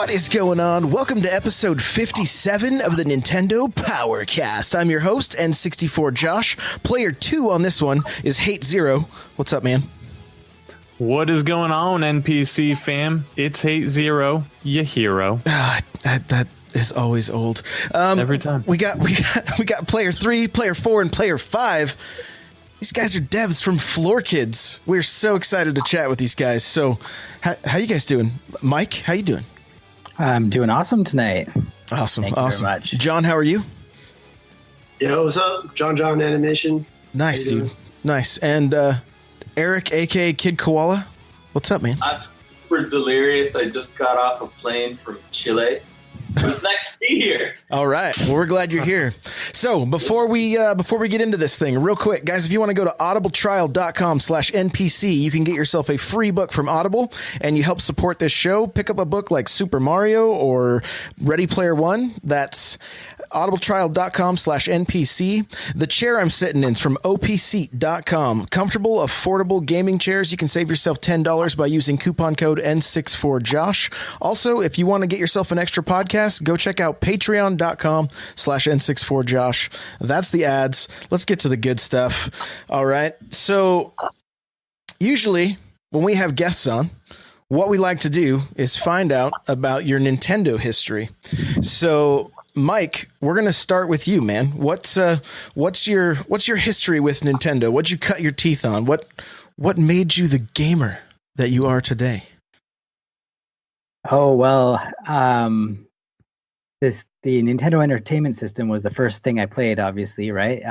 What is going on? Welcome to episode 57 of the Nintendo Powercast. I'm your host, N64 Josh. Player 2 on this one is Hate Zero. What's up, man? What is going on, NPC fam? It's Hate Zero, your hero. That is always old. Every time. We got player 3, player 4, and player 5. These guys are devs from Floor Kids. We're so excited to chat with these guys. So, how you guys doing? Mike, how you doing? I'm doing awesome tonight. Awesome. Thank you very much. John, how are you? Yo, what's up? John Animation. Nice, dude. Nice. And Eric, a.k.a. Kid Koala, what's up, man? I'm super delirious. I just got off a plane from Chile. It's nice to be here. All right. Well, we're glad you're here. So before we get into this thing, real quick, guys, if you want to go to audibletrial.com/NPC, you can get yourself a free book from Audible, and you help support this show. Pick up a book like Super Mario or Ready Player One. That's audibletrial.com/NPC. The chair I'm sitting in is from opseat.com. Comfortable, affordable gaming chairs. You can save yourself $10 by using coupon code N64Josh. Also, if you want to get yourself an extra podcast, go check out patreon.com/N64Josh. That's the ads. Let's get to the good stuff. All right. So usually when we have guests on, what we like to do is find out about your Nintendo history. So Mike, we're going to start with you, man. What's your history with Nintendo? What'd you cut your teeth on? What made you the gamer that you are today? Oh, well, the Nintendo Entertainment System was the first thing I played, obviously, right?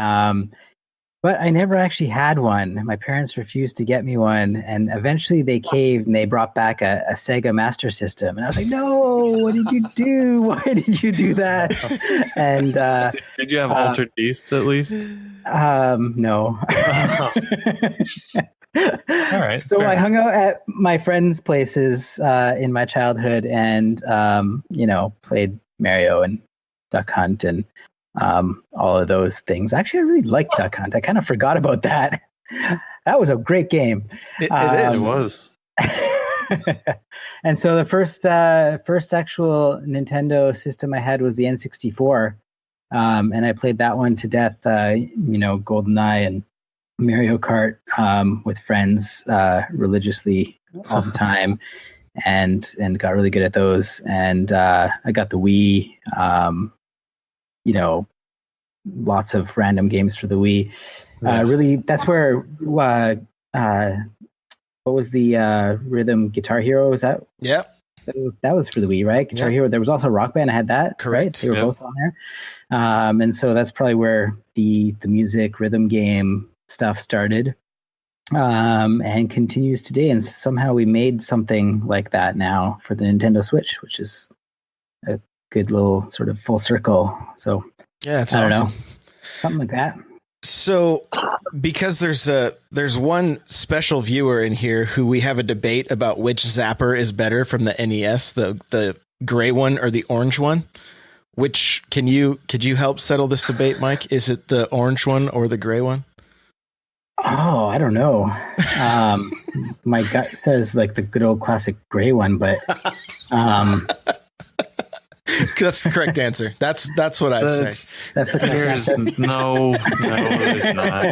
But I never actually had one. My parents refused to get me one, and eventually they caved and they brought back a Sega Master System. And I was like, no, what did you do? Why did you do that? And did you have altered beasts at least? No. All right. So I hung out at my friends' places in my childhood and, played Mario and Duck Hunt and all of those things. Actually, I really liked Duck Hunt. I kind of forgot about that. That was a great game. It is. It was. And so the first actual Nintendo system I had was the N64. And I played that one to death, GoldenEye and Mario Kart with friends religiously all the time and got really good at those. And I got the Wii, lots of random games for the Wii. Really, that's where, what was the Rhythm Guitar Hero? Was that? Yeah. That was for the Wii, right? Guitar Hero. There was also Rock Band. I had that. Correct. Right? They were both on there. And so that's probably where the music rhythm game stuff started and continues today. And somehow we made something like that now for the Nintendo Switch, which is a good little sort of full circle. So yeah, it's I don't awesome. know, something like that. So because there's one special viewer in here who we have a debate about which zapper is better from the NES, the gray one or the orange one. Which could you help settle this debate, Mike? Is it the orange one or the gray one? Oh, I don't know. My gut says like the good old classic gray one, but that's the correct answer. That's what I say. That's the There's no, there's not.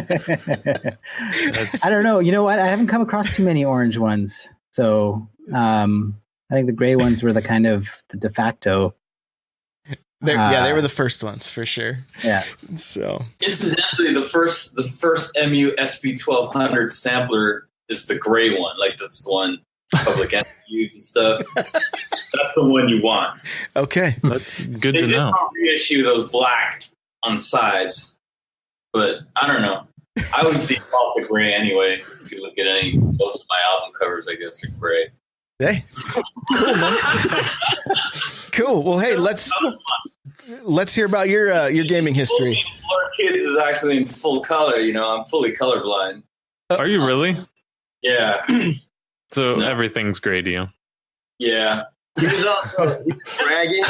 I don't know. You know what? I haven't come across too many orange ones, so I think the gray ones were the kind of the de facto. They were the first ones for sure. Yeah. So incidentally, the first MU SP1200 sampler is the gray one. Like that's the one public use and stuff. That's the one you want. Okay, that's good to know. They did reissue those black on the sides, but I don't know. I would default to gray anyway. If you look at most of my album covers, I guess are gray. Hey, cool, man. Cool. Well, hey, let's hear about your gaming history. Floor Kids is actually in full color. I'm fully colorblind. Are you really? Yeah. So everything's gray to you. Yeah. He was bragging.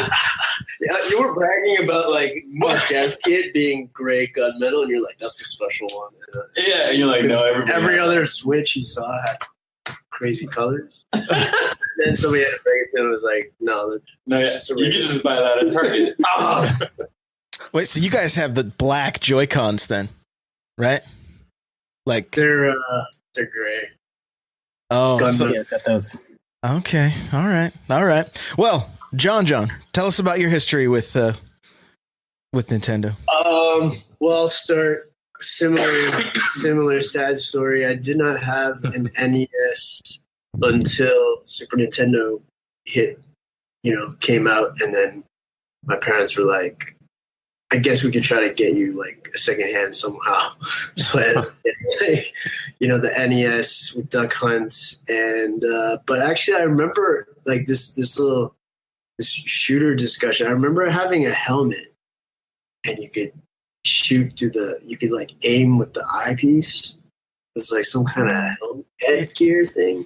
You were bragging about like Dev Kit being gray gunmetal, and you're like, "That's a special one." Yeah, you're like, no. Every other Switch he saw had crazy colors. And then somebody had to break it to him and was like, no, No, yeah. You can just buy that at Target. Oh. Wait, so you guys have the black Joy-Cons then, right? Like they're gray. oh, so, Yeah, it's got those. okay, all right. Well, John, tell us about your history with Nintendo. Well, I'll start similar sad story. I did not have an NES until Super Nintendo came out, and then my parents were like, I guess we could try to get you like a secondhand somehow. So I ended up getting, the NES with Duck Hunt, and but actually I remember like this shooter discussion. I remember having a helmet, and you could shoot you could like aim with the eyepiece. It was like some kind of headgear thing.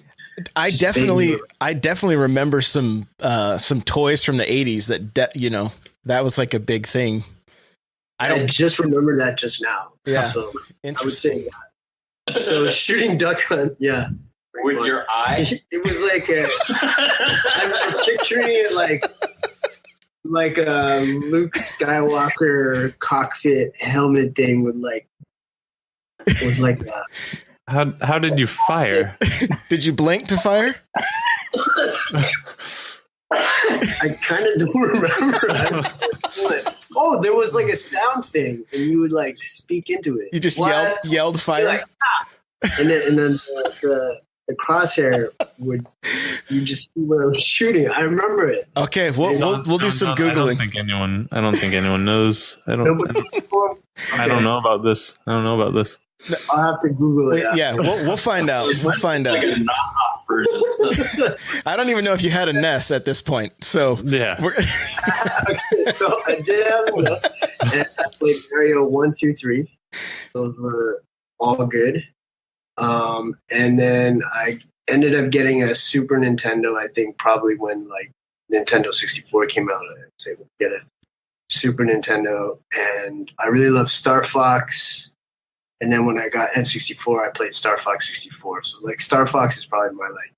I definitely remember some toys from the 80s that was like a big thing. I just remember that just now. Yeah. So I would say that. So shooting Duck Hunt, yeah. With your eye? It was like I'm picturing it like a Luke Skywalker cockpit helmet thing with that. How did you fire? Did you blink to fire? I kind of don't remember. Oh, there was like a sound thing, and you would like speak into it. You just yelled fire, like, and then the crosshair you just see where I was shooting. I remember it. Okay, we'll do some googling. I don't think anyone knows. I don't know about this. I'll have to Google it. Yeah, we'll find out. We'll find out. Like a knockoff version or something. I don't even know if you had a NES at this point. So yeah. Okay, so I did have a NES, and I played Mario 1, 2, 3. Those were all good. And then I ended up getting a Super Nintendo. I think probably when like Nintendo 64 came out, I'd say we'll get a Super Nintendo, and I really love Star Fox. And then when I got N64, I played Star Fox 64. So like Star Fox is probably my like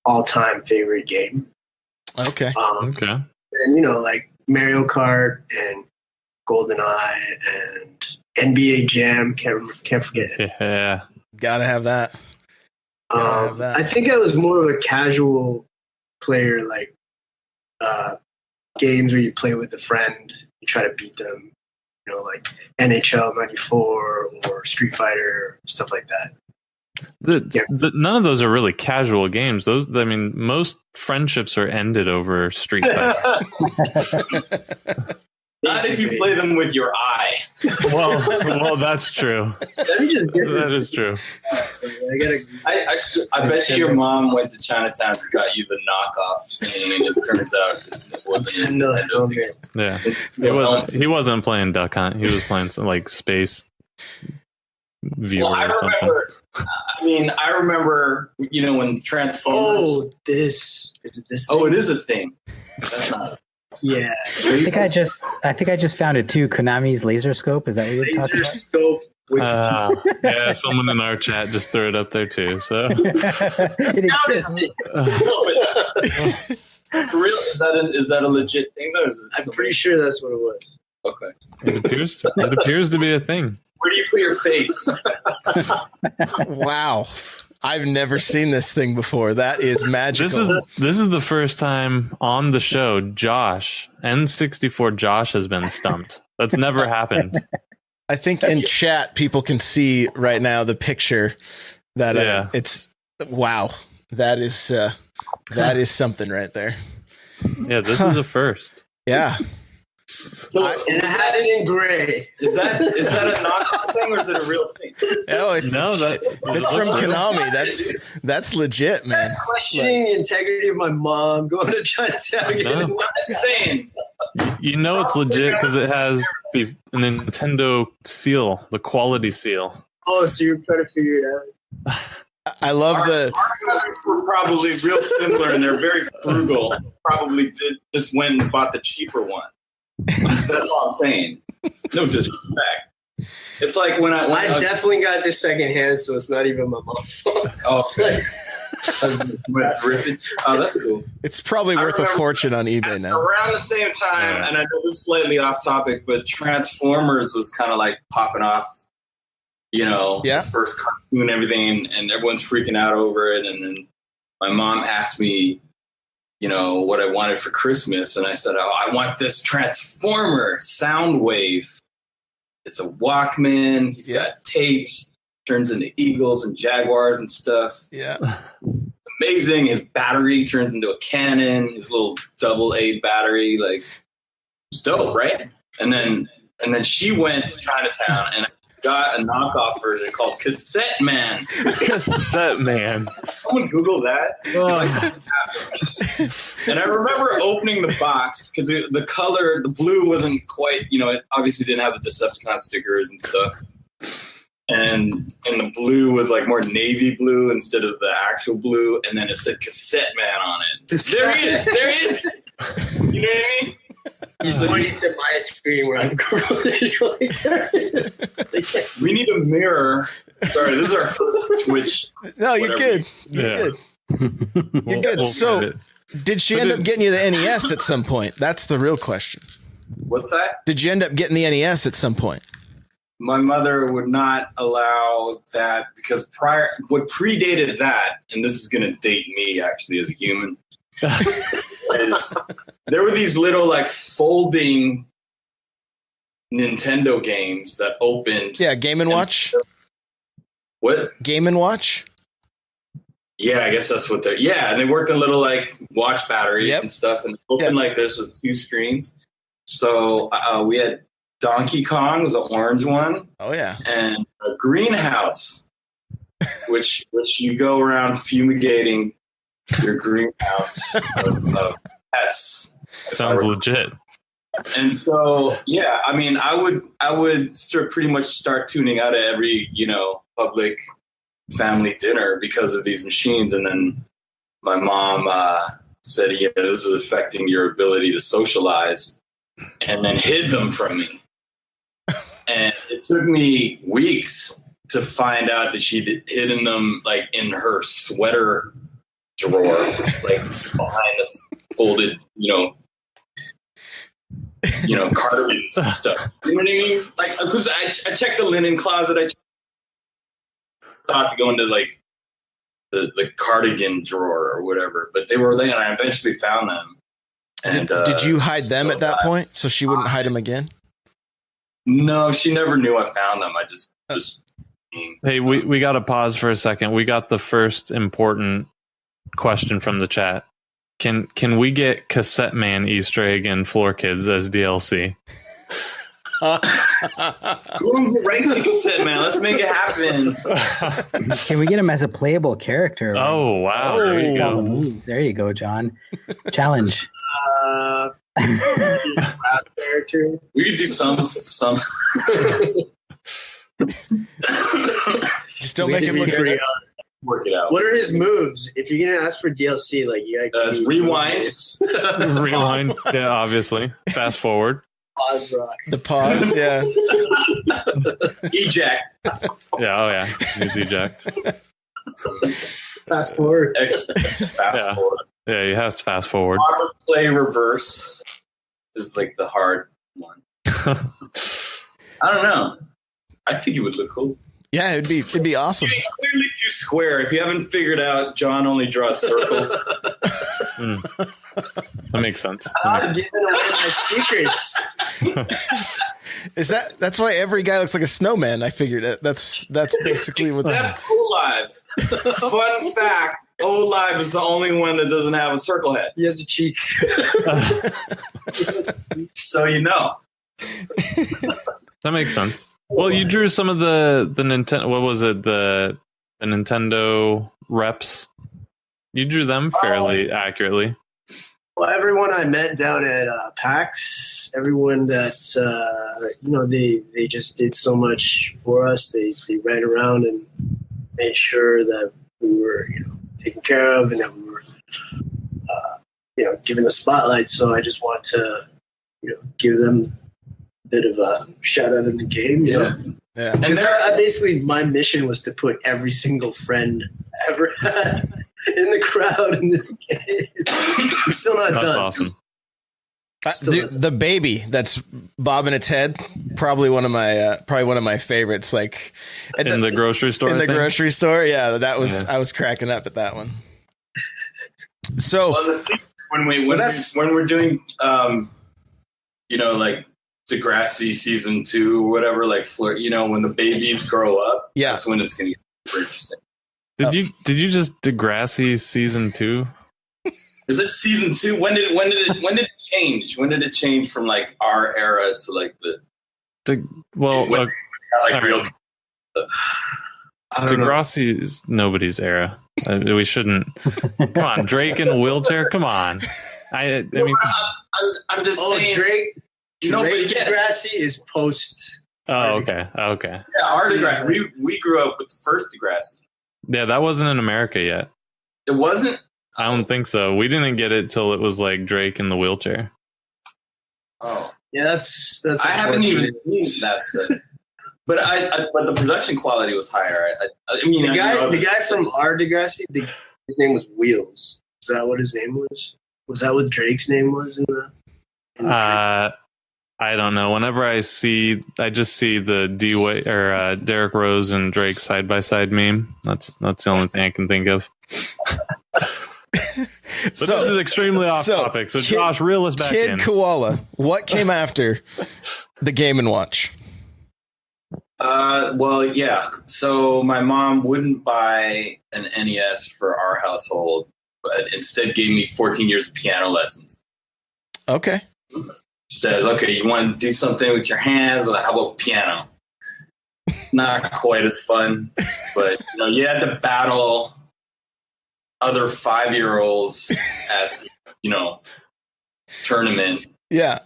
all-time favorite game. Okay. Okay. And like Mario Kart and GoldenEye and NBA Jam. Can't forget it. Yeah. Gotta have that. I think I was more of a casual player, like games where you play with a friend, you try to beat them. Like NHL 94 or Street Fighter, stuff like that. None of those are really casual games. Most friendships are ended over Street Fighter. Not if you play them with your eye. Well, that's true. Let me just get this. That is true. I bet you your mom went to Chinatown and got you the knockoff thing, and it turns out it wasn't Nintendo thing. Yeah, he wasn't playing Duck Hunt. He was playing some like Space Viewer or something. I remember, when Transformers. Oh, this is this. Oh, it is a thing. That's not. Yeah, I think I just found it too. Konami's Laser Scope. Is that what you're talking about? Scope. Yeah, someone in our chat just threw it up there too. So, It exists. For real? Is that a legit thing though? I'm pretty sure that's what it was. Okay. It appears to be a thing. Where do you put your face? Wow. I've never seen this thing before. That is magical. This is the first time on the show N64 Josh has been stumped. That's never happened. I think in chat people can see right now the picture that it's wow. That is something right there. Yeah, this is a first. Yeah. And I had it in gray. Is that a knockoff thing or is it a real thing? Oh, it's from Konami. That's legit, man. That's questioning the integrity of my mom going to Chinatown. I'm just saying. It's legit because it has the Nintendo seal, the quality seal. Oh, so you're trying to figure it out. I love Our brothers were probably real similar and they're very frugal. Probably just went and bought the cheaper one. That's all I'm saying. No disrespect. It's like when I definitely got this secondhand, so it's not even my mom's fault. Oh, okay. That's cool. It's probably worth a fortune on eBay now. Around the same time, and I know this is slightly off topic, but Transformers was kind of like popping off. The first cartoon and everything, and everyone's freaking out over it. And then my mom asked me, what I wanted for Christmas, and I said, I want this Transformer Soundwave. It's a Walkman. He's got tapes, turns into eagles and jaguars and stuff. Yeah. Amazing. His battery turns into a cannon, his little AA battery. Like, it's dope, right? And then she went to Chinatown and got a knockoff version called Cassette Man. Cassette Man. Someone Google that. And I remember opening the box because the color, the blue wasn't quite, it obviously didn't have the Decepticon stickers and stuff. And the blue was like more navy blue instead of the actual blue. And then it said Cassette Man on it. There he is. You know what I mean? He's pointing to my screen where I've Googled it. We need a mirror. Sorry, this is our first Twitch. No, you're good. You're good. So, did she end up getting you the NES at some point? That's the real question. What's that? Did you end up getting the NES at some point? My mother would not allow that because what predated that, and this is going to date me actually as a human, is there were these little like folding Nintendo games that opened. Yeah, Game & Watch. What? Game & Watch? Yeah, I guess that's what they're. Yeah, and they worked on little like watch batteries and stuff, and opened like this with two screens. So we had Donkey Kong was an orange one. Oh yeah, and a greenhouse, which you go around fumigating your greenhouse of pests. Sounds legit. And so, yeah, I mean, I would pretty much start tuning out at every, public family dinner because of these machines. And then my mom said, yeah, this is affecting your ability to socialize, and then hid them from me. And it took me weeks to find out that she'd hidden them like in her sweater drawer, like behind this folded, cardigans and stuff. You know what I mean? Like, because I checked the linen closet. I thought to go into like the cardigan drawer or whatever, but they were there, and I eventually found them. And did you hide them at that point so she wouldn't hide them again? No, she never knew I found them. I just. Hey, we got to pause for a second. We got the first important question from the chat. Can we get Cassette Man Easter egg in Floor Kids as DLC? Who's right to Cassette Man? Let's make it happen. Can we get him as a playable character? Oh wow! There you go. There you go, John. Challenge. Character. We could do some. Just don't make him look pretty. Work it out. What are his moves? If you're gonna ask for DLC, like you gotta rewind. Rewind. Yeah, obviously. Fast forward. Pause rock. The pause. Yeah. Eject. Yeah. Oh yeah. Use eject. Fast forward. Fast forward. Yeah, he has to fast forward. Auto play reverse is like the hard one. I don't know. I think it would look cool. Yeah, it'd be awesome. It's clearly too square. If you haven't figured out, John only draws circles. That makes sense. I'm giving away my secrets. That's why every guy looks like a snowman? I figured it. That's basically what's. Except O-Live. Fun fact: O-Live is the only one that doesn't have a circle head. He has a cheek. So you know. That makes sense. Well, you drew some of the Nintendo. What was it? The Nintendo reps. You drew them fairly accurately. Well, everyone I met down at PAX, everyone that they just did so much for us. They ran around and made sure that we were taken care of and that we were given the spotlight. So I just want to give them bit of a shout out in the game. You know? Yeah. And basically my mission was to put every single friend I ever had in the crowd in this game. I'm still not That's done. awesome. The baby that's bobbing its head, probably one of my favorites. Like in the grocery store. Grocery store, yeah, that was I was cracking up at that one. So when we're doing, like Degrassi season 2 or whatever, like when the babies grow up, that's when it's going to get super interesting. Did you just Degrassi season 2? Is it season 2? When did it change? When did it change from like our era to like Degrassi is nobody's era. We shouldn't. Come on, Drake in a wheelchair. Come on. I mean, I'm just saying. Drake Degrassi is post. Oh, okay. Yeah, our Degrassi. We grew up with the first Degrassi. Yeah, that wasn't in America yet. It wasn't. I don't think so. We didn't get it till it was like Drake in the wheelchair. Oh, yeah, that's. I haven't even seen that stuff. But but the production quality was higher. I mean, the guy from our Degrassi, his name was Wheels. Is that what his name was? Was that what Drake's name was in the I don't know. Whenever I just see the D-Way or Derrick Rose and Drake side by side meme. That's the only thing I can think of. But this is extremely off topic. So Josh, reel us back in. Kid Koala, what came after the Game & Watch? Well, yeah. So my mom wouldn't buy an NES for our household, but instead gave me 14 years of piano lessons. Okay. Says, okay, you want to do something with your hands? How about piano? Not quite as fun, but you had to battle other 5-year-olds at tournament. Yeah.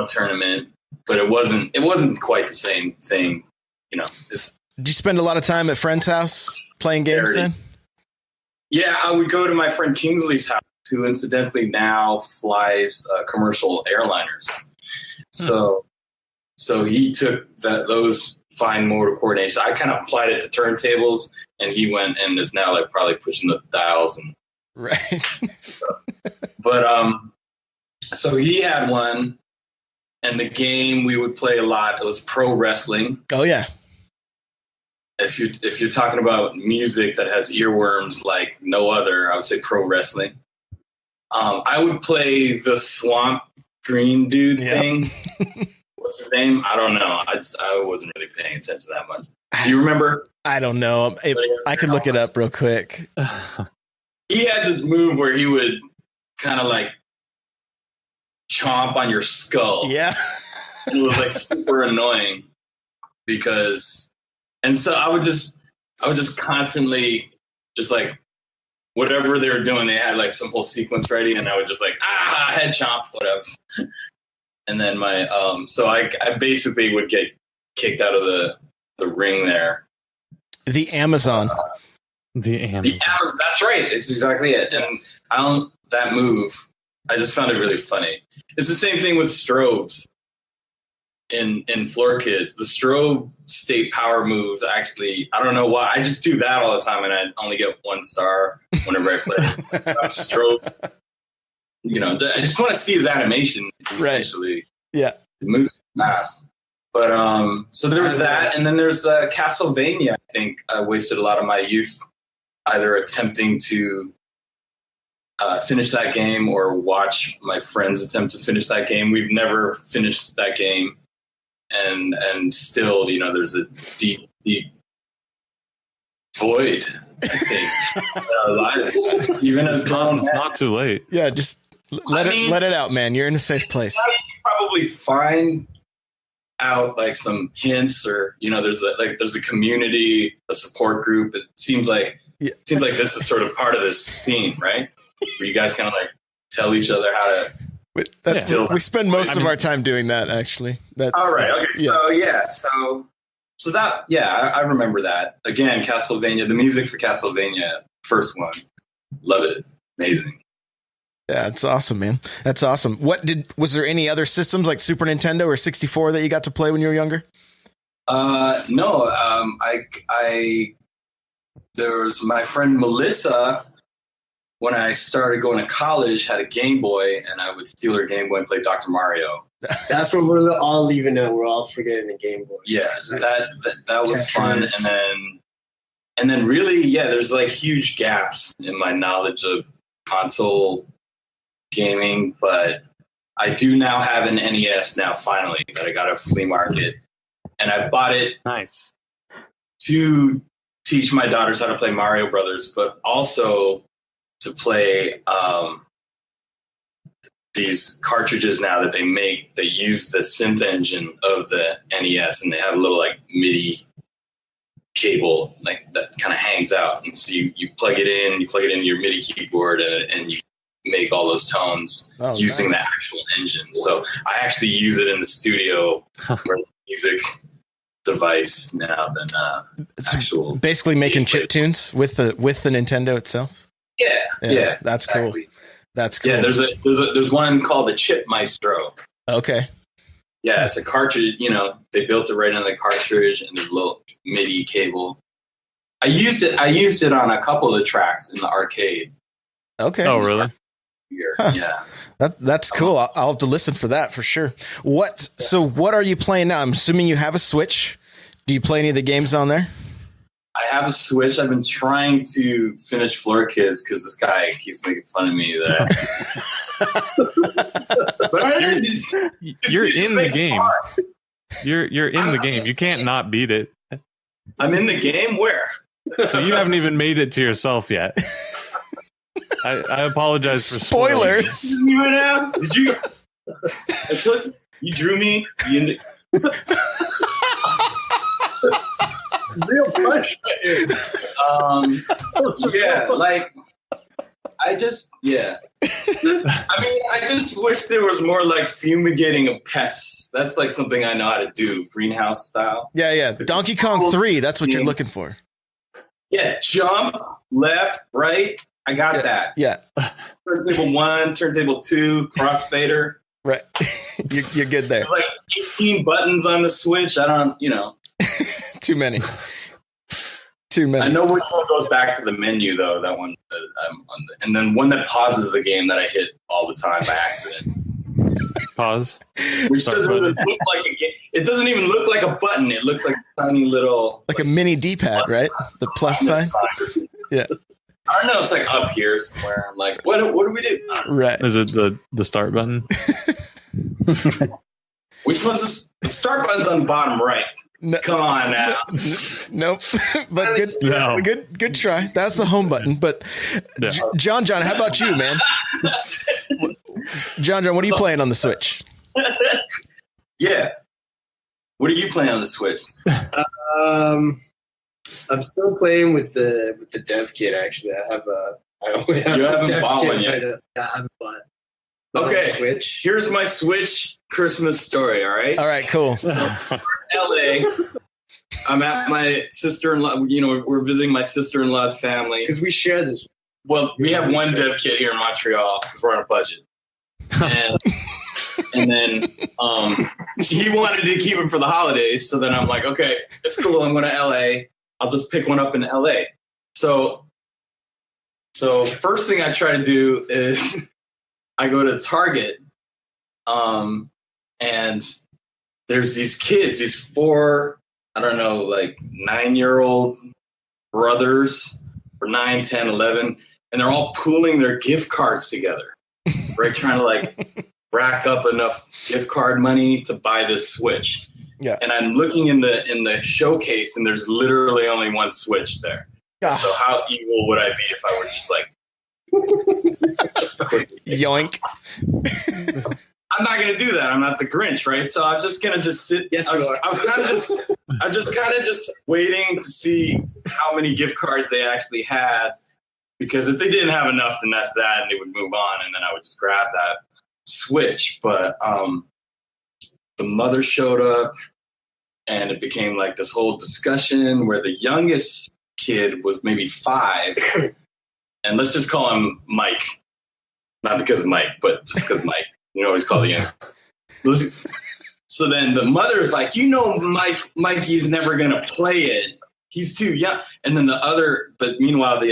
Tournament, but it wasn't quite the same thing. Did you spend a lot of time at friend's house playing games then? Yeah, I would go to my friend Kingsley's house, who incidentally now flies commercial airliners. So he took those fine motor coordination. I kind of applied it to turntables, and he went and is now like probably pushing the dials and right. But so he had one, and the game we would play a lot. It was pro wrestling. Oh yeah. If you're talking about music that has earworms like no other, I would say pro wrestling. I would play the Swamp Green dude thing. What's his name? I don't know. I wasn't really paying attention that much. Do you remember? I don't know. I could look it up real quick. He had this move where he would kind of like chomp on your skull. Yeah. And it was like super annoying and so I would just constantly just like whatever they were doing, they had like some whole sequence ready, and I would just like head chomp, whatever. And then my so I basically would get kicked out of the ring there. The Amazon. The Amazon. That's right. It's exactly it. And that move, I just found it really funny. It's the same thing with strobes in Floor Kids. The strobe state power moves, actually, I don't know why. I just do that all the time, and I only get 1 star whenever I play strobe. I just want to see his animation. Essentially. Right. Yeah. It moves fast. But so there was that, and then there's Castlevania. I think I wasted a lot of my youth either attempting to finish that game or watch my friends attempt to finish that game. We've never finished that game, and still, there's a deep void, I think, in our lives. Even as it's not too late. Yeah, just let it out, man. You're in a safe place. You probably find out like some hints, or there's a community, a support group. It seems like this is sort of part of this scene, right? Where you guys kind of like tell each other how to. We spend most of our time doing that, actually. That's all right. Okay. Yeah. So that I remember that. Again, Castlevania, the music for Castlevania, first one, love it, amazing. Yeah, it's awesome, man. That's awesome. Was there any other systems like Super Nintendo or 64 that you got to play when you were younger? No. There was my friend Melissa. When I started going to college, had a Game Boy, and I would steal her Game Boy and play Dr. Mario. That's what we're all leaving out. We're all forgetting the Game Boy. Yeah, that was fun. And then really, yeah, there's like huge gaps in my knowledge of console gaming, but I do now have an NES now, finally, that I got at a flea market. And I bought it to teach my daughters how to play Mario Brothers, but also to play these cartridges now that they make that use the synth engine of the NES, and they have a little like MIDI cable like that kind of hangs out, and so you plug it in your MIDI keyboard, and you make all those tones using the actual engine. So I actually use it in the studio for music device now than actual. Basically making chip tunes with the Nintendo itself. Yeah, that's exactly. Cool. That's cool. Yeah, there's one called the Chip Maestro. Okay. Yeah, it's a cartridge. You know, they built it right on the cartridge, and there's a little MIDI cable. I used it on a couple of tracks in the arcade. Okay. Oh, really? Huh. Yeah. That's cool. I'll have to listen for that for sure. So what are you playing now? I'm assuming you have a Switch. Do you play any of the games on there? I have a Switch. I've been trying to finish Floor Kids because this guy keeps making fun of me that. But you're in the game. You're in the game. You can't not beat it. I'm in the game. Where? So you haven't even made it to yourself yet. I apologize for spoilers. Did you? You drew me. Real punch. Yeah, like I just wish there was more like fumigating of pests. That's like something I know how to do, greenhouse style. Yeah. Donkey Kong 3, that's what you're looking for. Yeah, jump, left, right. I got that. Yeah. Turntable 1, turntable 2, crossfader. Right. You're good there. There's like 18 buttons on the Switch. I don't, Too many. I know which one goes back to the menu, though. That one, and then one that pauses the game that I hit all the time by accident. Pause. Which doesn't even look like a game. It doesn't even look like a button. It looks like a tiny little, like a mini D-pad, right? The plus sign. Yeah. I don't know. It's like up here somewhere. I'm like, what do we do? Right. Is it the start button? Which one's this? The start button's on the bottom right. No, come on now. Nope. But good try. That's the home button. But yeah. John, how about you, man? John, what are you playing on the Switch? Yeah. What are you playing on the Switch? I'm still playing with the dev kit. Actually, You haven't bought one yet. I haven't bought. Okay. Switch. Here's my Switch Christmas story. All right. All right. Cool. So, LA. I'm at my sister-in-law. We're visiting my sister-in-law's family because we share this. Well, we have one dev kit here in Montreal because we're on a budget, and then he wanted to keep it for the holidays. So then I'm like, okay, it's cool. I'm going to LA. I'll just pick one up in LA. So first thing I try to do is I go to Target, and there's these kids, these 4, 9-year-old brothers, or 9, 10, 11, and they're all pooling their gift cards together, right? Trying to rack up enough gift card money to buy this Switch. Yeah. And I'm looking in the showcase, and there's literally only one Switch there. Yeah. So how evil would I be if I were just yoink? I'm not gonna do that. I'm not the Grinch, right? So I was just gonna sit. Yes, I was kind of just waiting to see how many gift cards they actually had, because if they didn't have enough, then that's that, and they would move on, and then I would just grab that Switch. But the mother showed up, and it became like this whole discussion where the youngest kid was maybe 5, and let's just call him Mike. Not because Mike, but just because Mike. You always call the young. So then the mother's like, Mikey's never gonna play it. He's too young. And then but meanwhile the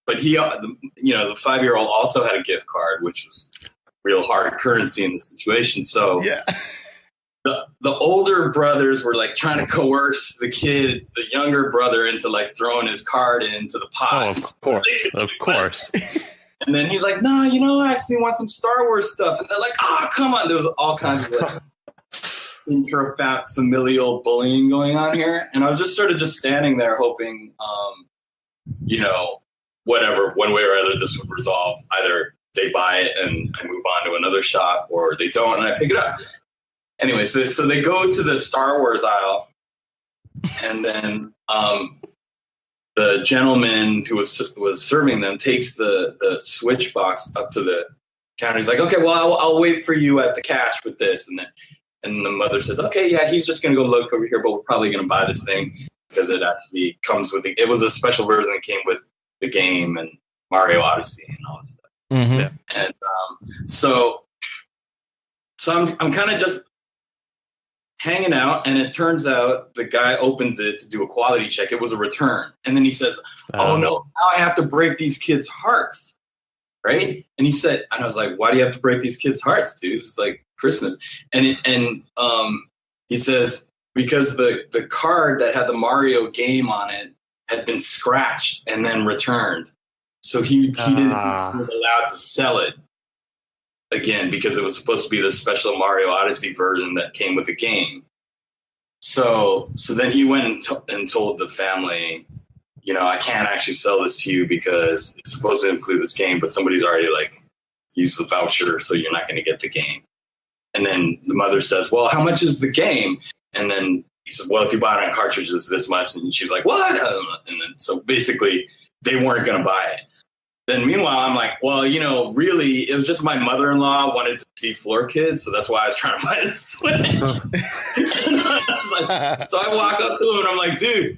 5-year-old also had a gift card, which was real hard currency in the situation. So yeah. The older brothers were like trying to coerce the younger brother into like throwing his card into the pot. Oh, of course. And then he's like, no, I actually want some Star Wars stuff. And they're like, come on. There was all kinds of like intra-familial bullying going on here. And I was just sort of just standing there hoping, whatever, one way or other, this would resolve. Either they buy it and I move on to another shop, or they don't and I pick it up. Anyway, so they go to the Star Wars aisle, and then the gentleman who was serving them takes the Switch box up to the counter. He's like, okay, well, I'll wait for you at the cash with this. And the mother says, okay, yeah, he's just going to go look over here, but we're probably going to buy this thing because it actually comes with it was a special version that came with the game and Mario Odyssey and all this stuff. Mm-hmm. Yeah. And so I'm kind of just hanging out, and it turns out the guy opens it to do a quality check. It was a return. And then he says, oh no, now I have to break these kids' hearts. Right? And he said, and I was like, why do you have to break these kids' hearts, dude? It's like Christmas. And he says, because the card that had the Mario game on it had been scratched and then returned. So he didn't allowed to sell it again because it was supposed to be the special Mario Odyssey version that came with the game. So then he went and told the family, I can't actually sell this to you because it's supposed to include this game, but somebody's already like used the voucher, so you're not going to get the game. And then the mother says, well, how much is the game? And then he says, well, if you buy it on cartridges, this much. And she's like, what? And then so basically they weren't going to buy it. Then meanwhile, I'm like, well, really, it was just my mother-in-law wanted to see Floor Kids, so that's why I was trying to buy the Switch. So I walk up to him and I'm like, dude,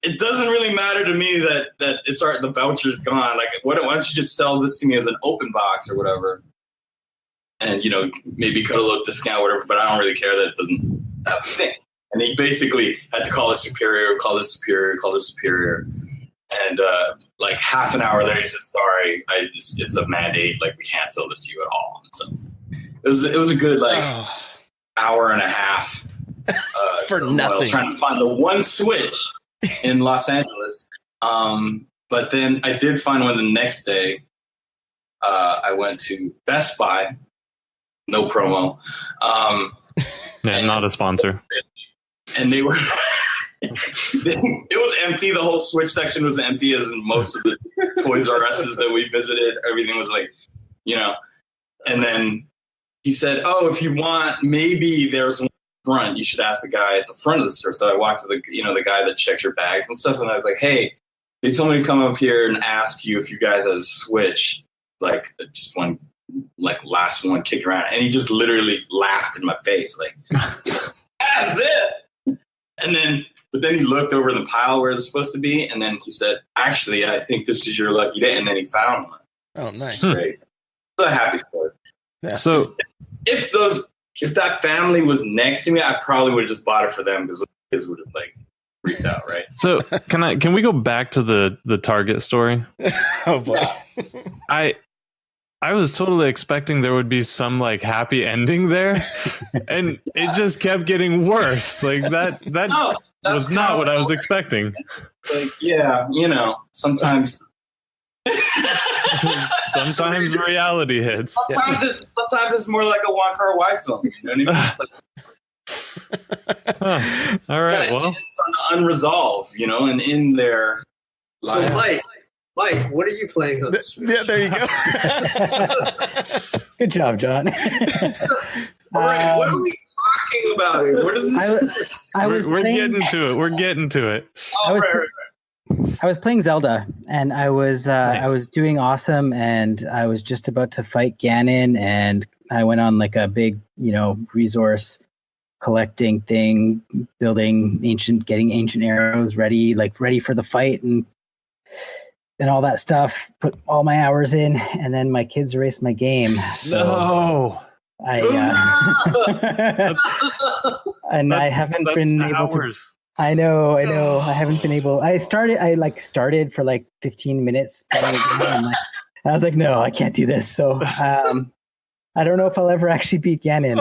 it doesn't really matter to me that the voucher's gone. Like, why don't you just sell this to me as an open box or whatever, and maybe cut a little discount, or whatever. But I don't really care that it doesn't have a thing. And he basically had to call his superior, and like half an hour later, he said, "Sorry, it's a mandate. Like, we can't sell this to you at all." And so it was a good hour and a half for nothing, trying to find the one Switch in Los Angeles. But then I did find one the next day. I went to Best Buy, no promo. Not a sponsor. And they were, it was empty. The whole Switch section was empty, as in most of the Toys R Us's that we visited. Everything was like, and then he said, oh, if you want, maybe there's one front, you should ask the guy at the front of the store. So I walked to the guy that checks your bags and stuff, and I was like, hey, they told me to come up here and ask you if you guys had a Switch, like just one, like last one kicked around. And he just literally laughed in my face, like, that's it. But then he looked over in the pile where it's supposed to be, and then he said, actually, I think this is your lucky day. And then he found one. Oh, nice. Great. It's a happy story. Yeah. So if that family was next to me, I probably would have just bought it for them because the kids would have like freaked out, right? So can we go back to the Target story? Oh boy. Yeah. I was totally expecting there would be some like happy ending there, and it just kept getting worse. Like that was not what I was expecting. Like, yeah, sometimes. Sometimes reality hits. Sometimes it's more like a one-car wife film. You know what I mean? All right. Well, it's unresolved, and in there. So Mike, what are you playing on this? Yeah, there you go. Good job, John. All right, what are we talking about here? What is this? We're getting to it. We're getting to it. Oh, right. I was playing Zelda, and I was Nice. I was doing awesome, and I was just about to fight Ganon, and I went on like a big, resource collecting thing, getting ancient arrows ready for the fight, and and all that stuff, put all my hours in, and then my kids erased my game. So I I haven't been able to. I know. I haven't been able. I started for like 15 minutes. I was like, no, I can't do this. So I don't know if I'll ever actually beat Ganon.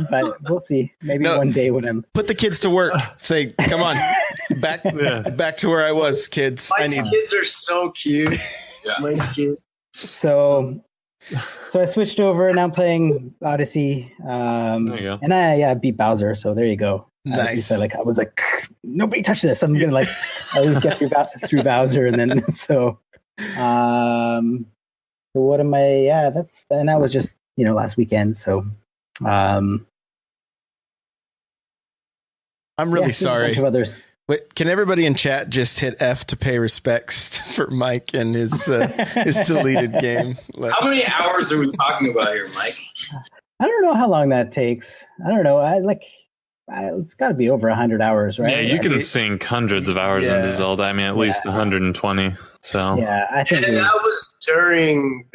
But we'll see. Maybe one day when I'm put the kids to work. Say, come on, back to where I was, kids. My kids are so cute. My kids. So I switched over and now I'm playing Odyssey. There you go. And I beat Bowser. So there you go. Nice. I was like, nobody touch this. I'm gonna at least get through Bowser, and then so. What am I? Yeah, that was just last weekend. So, I'm really sorry. A bunch of others. Wait, can everybody in chat just hit F to pay respects for Mike and his deleted game? How many hours are we talking about here, Mike? I don't know how long that takes. I don't know. It's got to be over 100 hours, right? Yeah, you can sink hundreds of hours into Zelda. I mean, at least 120. So yeah, I think that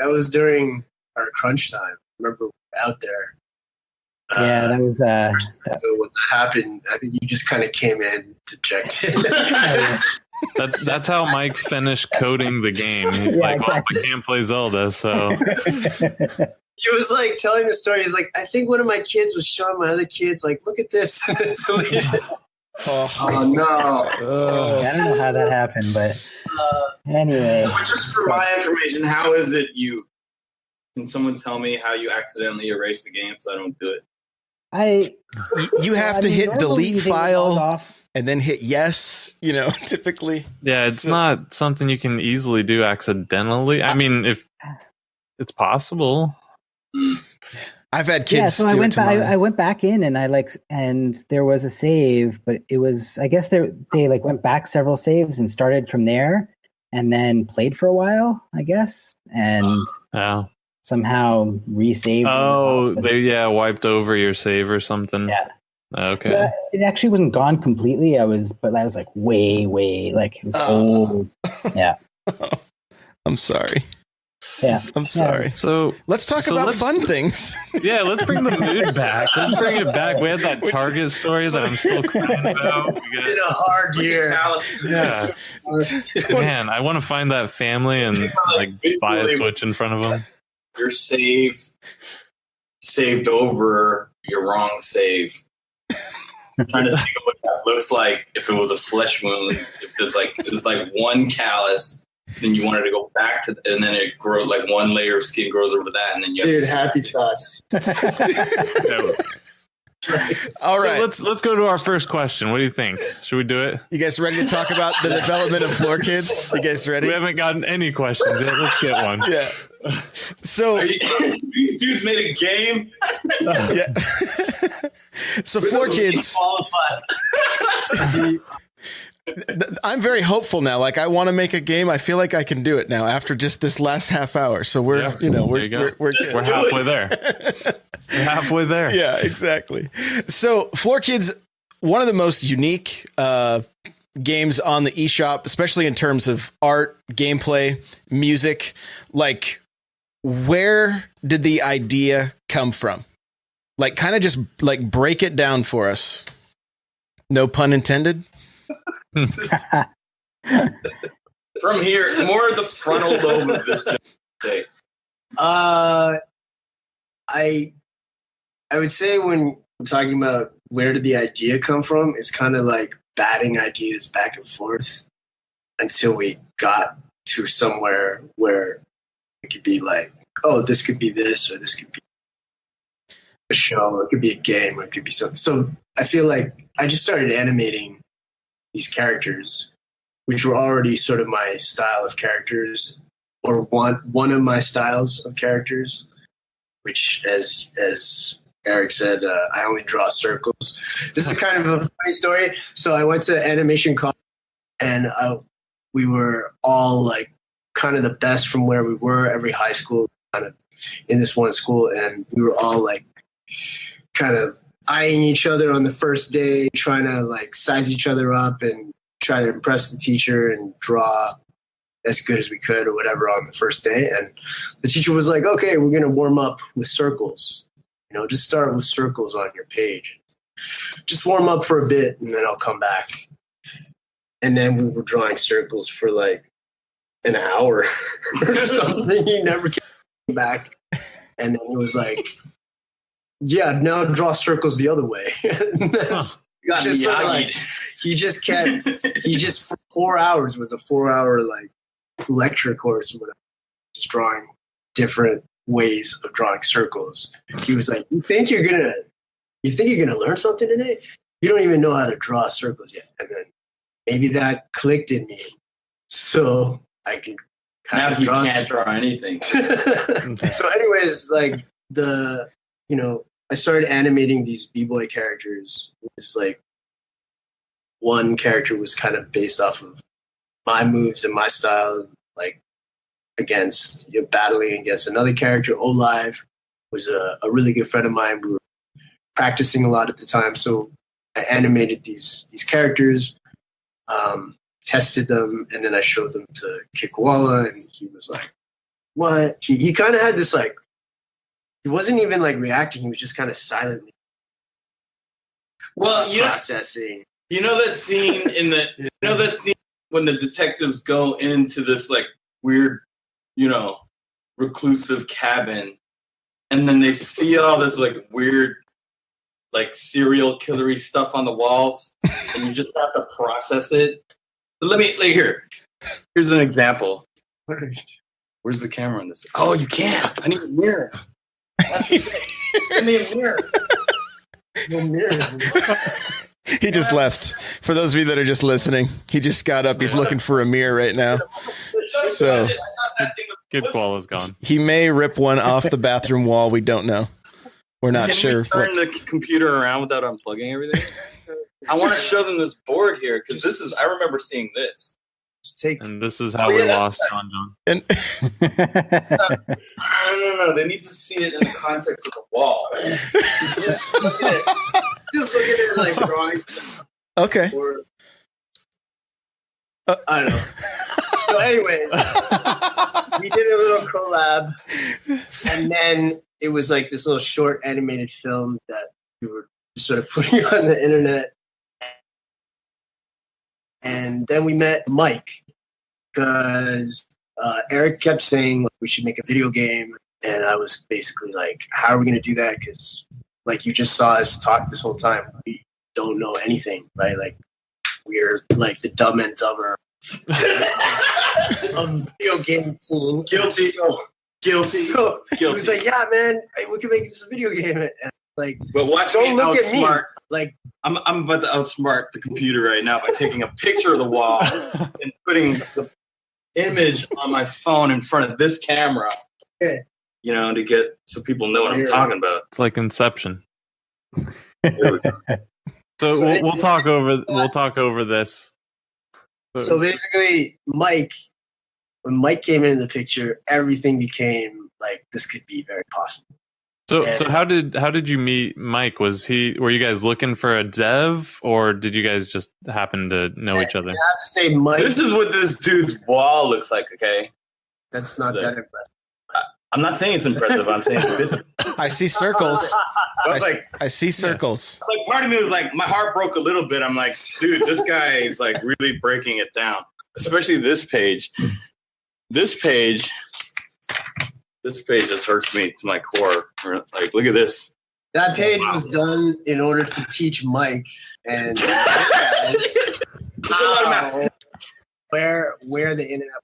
was during our crunch time. Remember, we were out there. Yeah, that was. When that happened, I think you just kind of came in to check in. That's how Mike finished coding the game. He's exactly. I can't play Zelda, so. He was like telling the story. He's like, I think one of my kids was showing my other kids, like, look at this. Oh no! I don't know how that happened, but anyway. Just for my information, how is it can someone tell me how you accidentally erase the game so I don't do it? You have to hit delete file and then hit yes, typically. Yeah, it's not something you can easily do accidentally. I mean, if it's possible. I've had kids. Yeah, so I went back in and and there was a save, but it was, I guess they went back several saves and started from there and then played for a while, I guess, and somehow resaved. Oh, they wiped over your save or something. Yeah. Okay. So it actually wasn't gone completely. But I was like way, it was old. Yeah. I'm sorry. Yeah, I'm sorry. So let's talk about fun things. Yeah, let's bring the mood back. Let's bring it back. We had that Target story that I'm still crying about. It's been a hard year. Yeah, man, I want to find that family and buy a Switch in front of them. Your save saved over your wrong save. I'm trying to think of what that looks like if it was a flesh wound. If there's it was one callus. Then you wanted to go back to, and then it grows one layer of skin grows over that, and then you. Happy thoughts. All right, so let's go to our first question. What do you think? Should we do it? You guys ready to talk about the development of Floor Kids? You guys ready? We haven't gotten any questions yet. Let's get one. Yeah. So these dudes made a game. Yeah. So Floor Kids. I'm very hopeful now. I want to make a game. I feel like I can do it now after just this last half hour. So we're halfway there. We're halfway there. Yeah, exactly. So Floor Kids, one of the most unique games on the eShop, especially in terms of art, gameplay, music. Where did the idea come from? Kind of just break it down for us. No pun intended. From here, more of the frontal lobe of this day. I would say when I'm talking about where did the idea come from, it's kind of like batting ideas back and forth until we got to somewhere where it could be oh, this could be this, or this could be a show, or it could be a game, or it could be something. So I feel like I just started animating these characters, which were already sort of my style of characters, or one of my styles of characters, which, as Eric said, I only draw circles. This is kind of a funny story. So I went to Animation College, and we were all kind of the best from where we were. Every high school kind of in this one school, and we were all kind of eyeing each other on the first day, trying to size each other up and try to impress the teacher and draw as good as we could or whatever on the first day. And the teacher was like, okay, we're going to warm up with circles. Just start with circles on your page. Just warm up for a bit and then I'll come back. And then we were drawing circles for like an hour or something. He never came back. And then it was like, yeah, now draw circles the other way. And then just sort of like, he just for 4 hours was a 4-hour like lecture course or whatever, just drawing different ways of drawing circles. He was like, you think you're gonna learn something today? You don't even know how to draw circles yet. And then maybe that clicked in me, so I can now he can't draw anything. So anyways, like I started animating these b-boy characters. It's like one character was kind of based off of my moves and my style, like against battling against another character. Olive was a really good friend of mine. We were practicing a lot at the time, so I animated these characters, tested them, and then I showed them to Kikwala, and he was like, "What?" He kind of had this like, he wasn't even like reacting. He was just kind of silently, processing. You know that scene when the detectives go into this like weird, reclusive cabin, and then they see all this like weird, like serial killery stuff on the walls, and you just have to process it. But here's an example. Where's the camera on this? Oh, you can't. I need a mirror. That's the thing. I need a mirror. No mirror. He just left. For those of you that are just listening, he just got up. He's looking for a mirror right now. So Kidkwala's gone. He may rip one off the bathroom wall. We don't know. We're not sure. Can we turn the computer around without unplugging everything? I want to show them this board here because I remember seeing this. And this is how we lost John. And No. They need to see it in the context of the wall. Just look at it. Just look at it like drawing. Okay. I don't know. So anyways, we did a little collab, and then it was like this little short animated film that we were sort of putting on the internet. And then we met Mike because Eric kept saying like, we should make a video game. And I was basically like, how are we going to do that? Because like you just saw us talk this whole time. We don't know anything, right? Like we're like the Dumb and Dumber of video game scene. Guilty. So he was like, yeah, man, we can make this a video game. And like, but watch don't me look at outsmart. me. Like, I'm about to outsmart the computer right now by taking a picture of the wall and putting the image on my phone in front of this camera. Okay. To get so people know what I'm talking about. It's like Inception. So we'll talk over this. So basically, when Mike came into the picture, everything became like this could be very possible. So how did you meet Mike? Were you guys looking for a dev, or did you guys just happen to know each other? I have to say, Mike. This is what this dude's wall looks like. Okay, that's not that impressive. I'm not saying it's impressive. I'm saying it's a bit. I see circles. I see circles. Like part of me was like, my heart broke a little bit. I'm like, dude, this guy is like really breaking it down. Especially this page. This page just hurts me to my core. Like, look at this. That page was done in order to teach Mike and guys where the internet.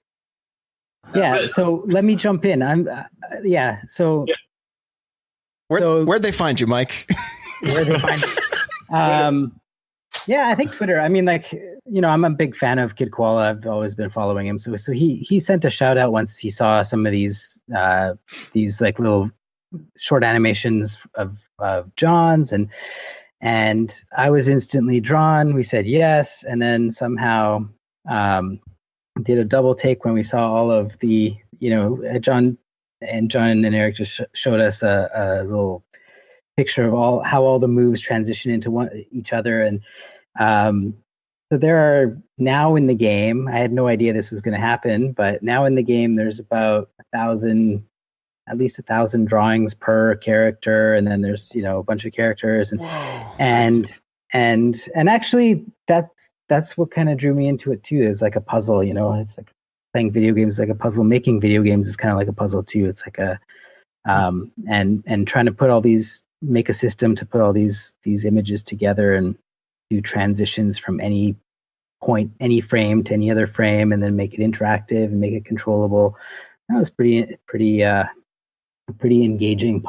Yeah, so let me jump in. Where'd they find you, Mike? Where'd they find you? I think Twitter. I mean, like, I'm a big fan of Kid Koala. I've always been following him. So he sent a shout out once he saw some of these like little short animations of John's, and I was instantly drawn. We said yes, and then somehow did a double take when we saw all of the, John and Eric just showed us a little picture of how all the moves transition into each other, and So there are now in the game, I had no idea this was going to happen, but now in the game, there's about 1,000, at least 1,000 drawings per character. And then there's, a bunch of characters and actually that's what kind of drew me into it too, is like a puzzle, it's like playing video games, like a puzzle. Making video games is kind of like a puzzle too. It's like and trying to make a system to put all these images together and do transitions from any point, any frame to any other frame, and then make it interactive and make it controllable. That was pretty engaging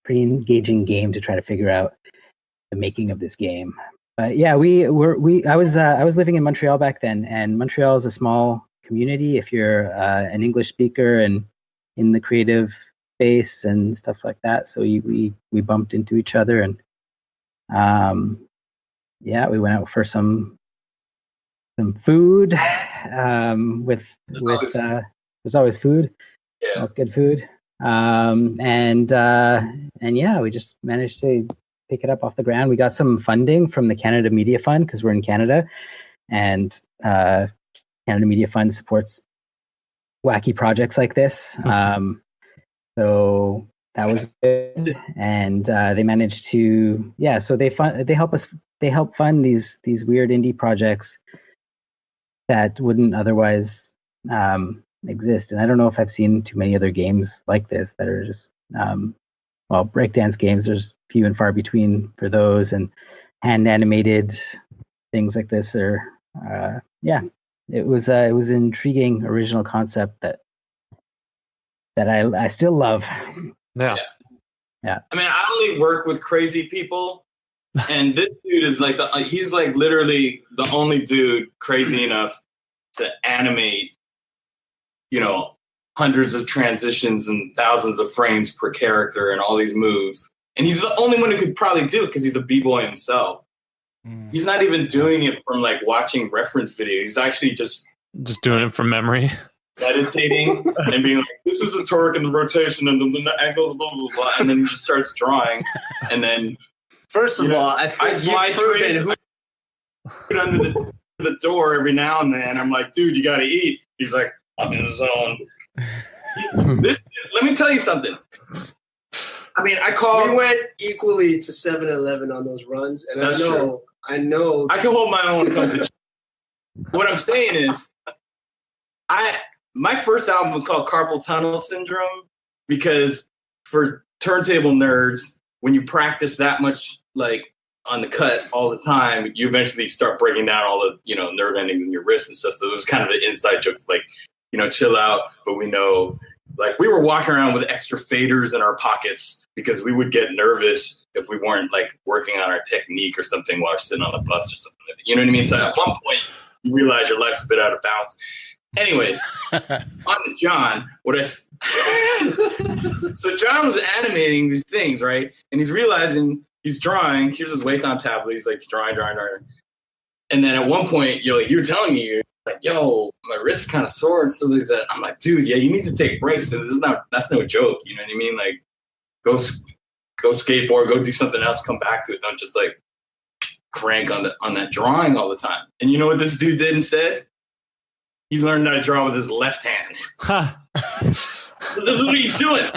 pretty engaging game to try to figure out the making of this game. But yeah, I was living in Montreal back then, and Montreal is a small community if you're an English speaker and in the creative space and stuff like that. So we bumped into each other, and we went out for some food. There's always food. Yeah, that's good food. And we just managed to pick it up off the ground. We got some funding from the Canada Media Fund because we're in Canada, and Canada Media Fund supports wacky projects like this. So that was good, and they managed to So they help fund these weird indie projects that wouldn't otherwise exist. And I don't know if I've seen too many other games like this that are just breakdance games. There's few and far between for those, and hand animated things like this are it was an intriguing original concept that I still love. Yeah. I mean, I only work with crazy people, and this dude is like he's like literally the only dude crazy enough to animate, hundreds of transitions and thousands of frames per character and all these moves. And he's the only one who could probably do it because he's a b-boy himself. He's not even doing it from like watching reference video. He's actually just doing it from memory, meditating and being like, this is the torque and the rotation and the angle, blah, blah, blah. And then he just starts drawing. And then, first of all, I slide under the door every now and then. I'm like, dude, you got to eat. He's like, I'm in the zone. Let me tell you something. I mean, we went equally to 7-Eleven on those runs, and I know I can hold my own. What I'm saying is, my first album was called Carpal Tunnel Syndrome because for turntable nerds, when you practice that much, like on the cut all the time, you eventually start breaking down all the nerve endings in your wrists and stuff. So it was kind of an inside joke, like chill out. But we know, like, we were walking around with extra faders in our pockets because we would get nervous if we weren't like working on our technique or something while we're sitting on the bus or something. You know what I mean? So at one point, you realize your life's a bit out of balance. Anyways, on to John. So John was animating these things, right? And he's realizing he's drawing. Here's his Wacom tablet. He's like drawing. And then at one point, you were telling me, you're like, yo, my wrist's kind of sore and stuff like that. I'm like, dude, yeah, you need to take breaks. And that's no joke. You know what I mean? Like, go skateboard, go do something else, come back to it. Don't just like crank on that drawing all the time. And you know what this dude did instead? He learned how to draw with his left hand. So this is what he's doing.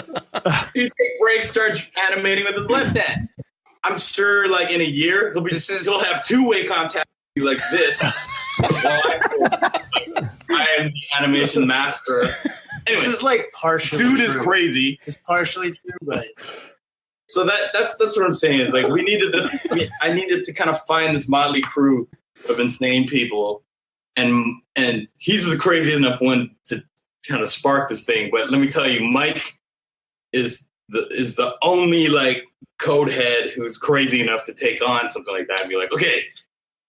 He take breaks, start animating with his left hand. I'm sure, like in a year, he'll have two Wacom tabs like this. I am the animation master. Anyways, this is like partially. Dude true. is crazy. It's partially true, but. So that's what I'm saying. It's like I needed to kind of find this motley crew of insane people. And he's the crazy enough one to kind of spark this thing. But let me tell you, Mike is the only like code head who's crazy enough to take on something like that and be like, okay,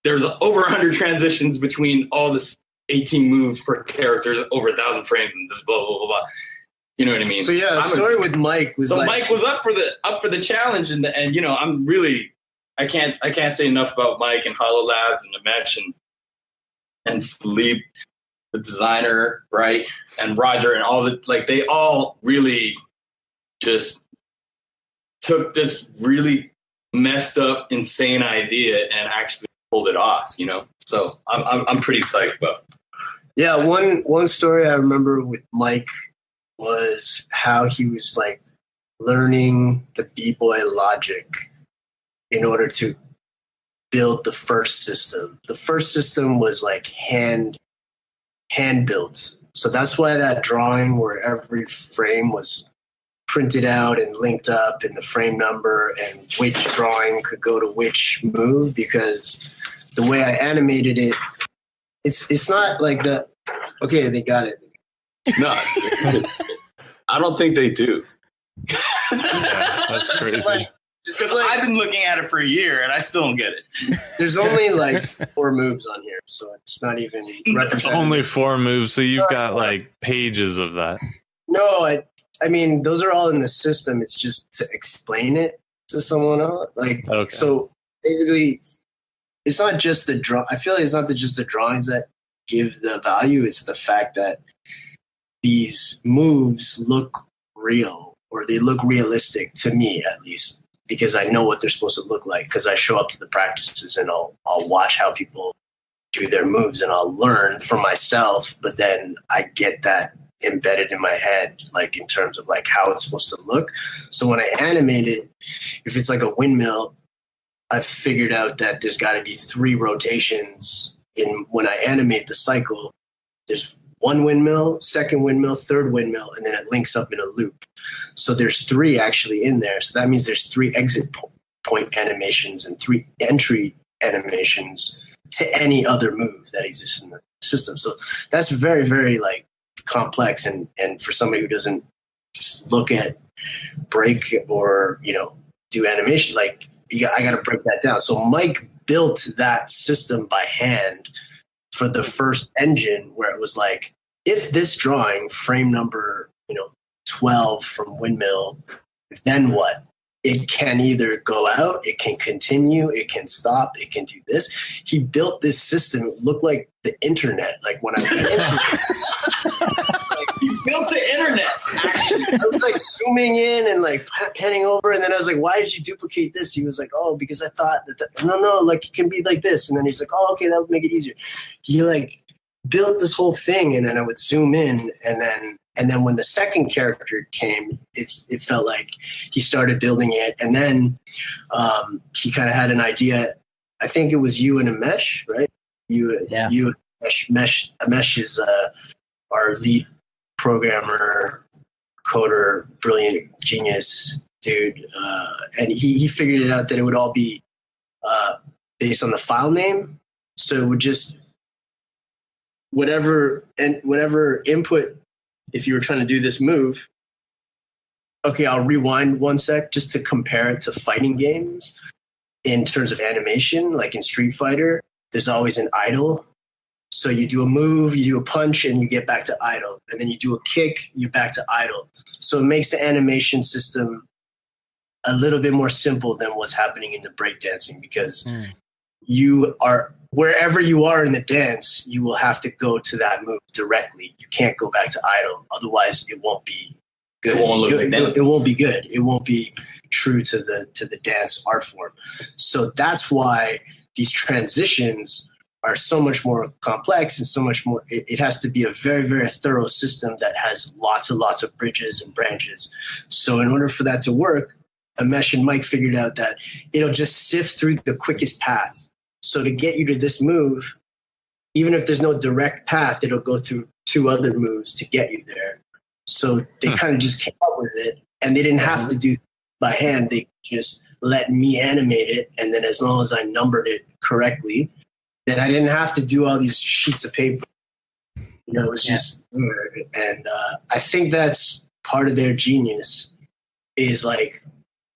there's over 100 transitions between all this 18 moves per character, over 1,000 frames, and this blah blah blah blah. You know what I mean? So yeah, the story with Mike was Mike was up for the challenge, and I'm really I can't say enough about Mike and Hollow Labs and the match and Philippe, the designer, right? And Roger and all they all really just took this really messed up, insane idea and actually pulled it off, you know. So I'm pretty psyched about it. Yeah, one story I remember with Mike was how he was like learning the B-Boy logic in order to build the first system. The first system was like hand built. So that's why that drawing where every frame was printed out and linked up and the frame number and which drawing could go to which move, because the way I animated it, it's not like the, okay, they got it. No, I don't think they do. Yeah, that's crazy. Because I've been looking at it for a year and I still don't get it. There's only like 4 moves on here, so it's not even representative. Only 4 moves, so you've got like pages of that. No, I mean, those are all in the system. It's just to explain it to someone else. Like, okay. So basically, it's not just the draw. I feel like it's not just the drawings that give the value. It's the fact that these moves look real, or they look realistic to me, at least, because I know what they're supposed to look like, because I show up to the practices and I'll watch how people do their moves and I'll learn for myself, but then I get that embedded in my head, like in terms of like how it's supposed to look. So when I animate it, if it's like a windmill, I've figured out that there's got to be 3 rotations in when I animate the cycle. There's 1 windmill, 2nd windmill, 3rd windmill, and then it links up in a loop. So there's 3 actually in there. So that means there's 3 exit point animations and 3 entry animations to any other move that exists in the system. So that's very, very like complex. And for somebody who doesn't just look at break or, you know, do animation, like I got to break that down. So Mike built that system by hand for the first engine, where it was like, if this drawing, frame number, 12 from windmill, then what? It can either go out, it can continue, it can stop, it can do this. He built this system. It looked like the internet. Like when I went he built the internet. Actually, I was like zooming in and like panning over, and then I was like, "Why did you duplicate this?" He was like, "Oh, because I thought that no, like it can be like this." And then he's like, "Oh, okay, that would make it easier." He like built this whole thing, and then I would zoom in, and then when the second character came, it felt like he started building it, and then he kind of had an idea. I think it was you and Amesh, right? You and Amesh. Amesh is our lead programmer, coder, brilliant genius dude, and he figured it out that it would all be based on the file name, so it would just whatever input. If you were trying to do this move, okay, I'll rewind 1 sec just to compare it to fighting games in terms of animation. Like in Street Fighter, there's always an idle. So you do a move, you do a punch, and you get back to idle. And then you do a kick, you're back to idle. So it makes the animation system a little bit more simple than what's happening in the breakdancing, because you are, wherever you are in the dance, you will have to go to that move directly. You can't go back to idle. Otherwise, it won't be good. It won't be good. It won't be true to the dance art form. So that's why these transitions are so much more complex and so much more. It has to be a very, very thorough system that has lots and lots of bridges and branches. So in order for that to work, Amesh and Mike figured out that it'll just sift through the quickest path. So to get you to this move, even if there's no direct path, it'll go through 2 other moves to get you there. So they kind of just came up with it, and they didn't have to do it by hand. They just let me animate it, and then as long as I numbered it correctly, then I didn't have to do all these sheets of paper. It was just, and I think that's part of their genius, is like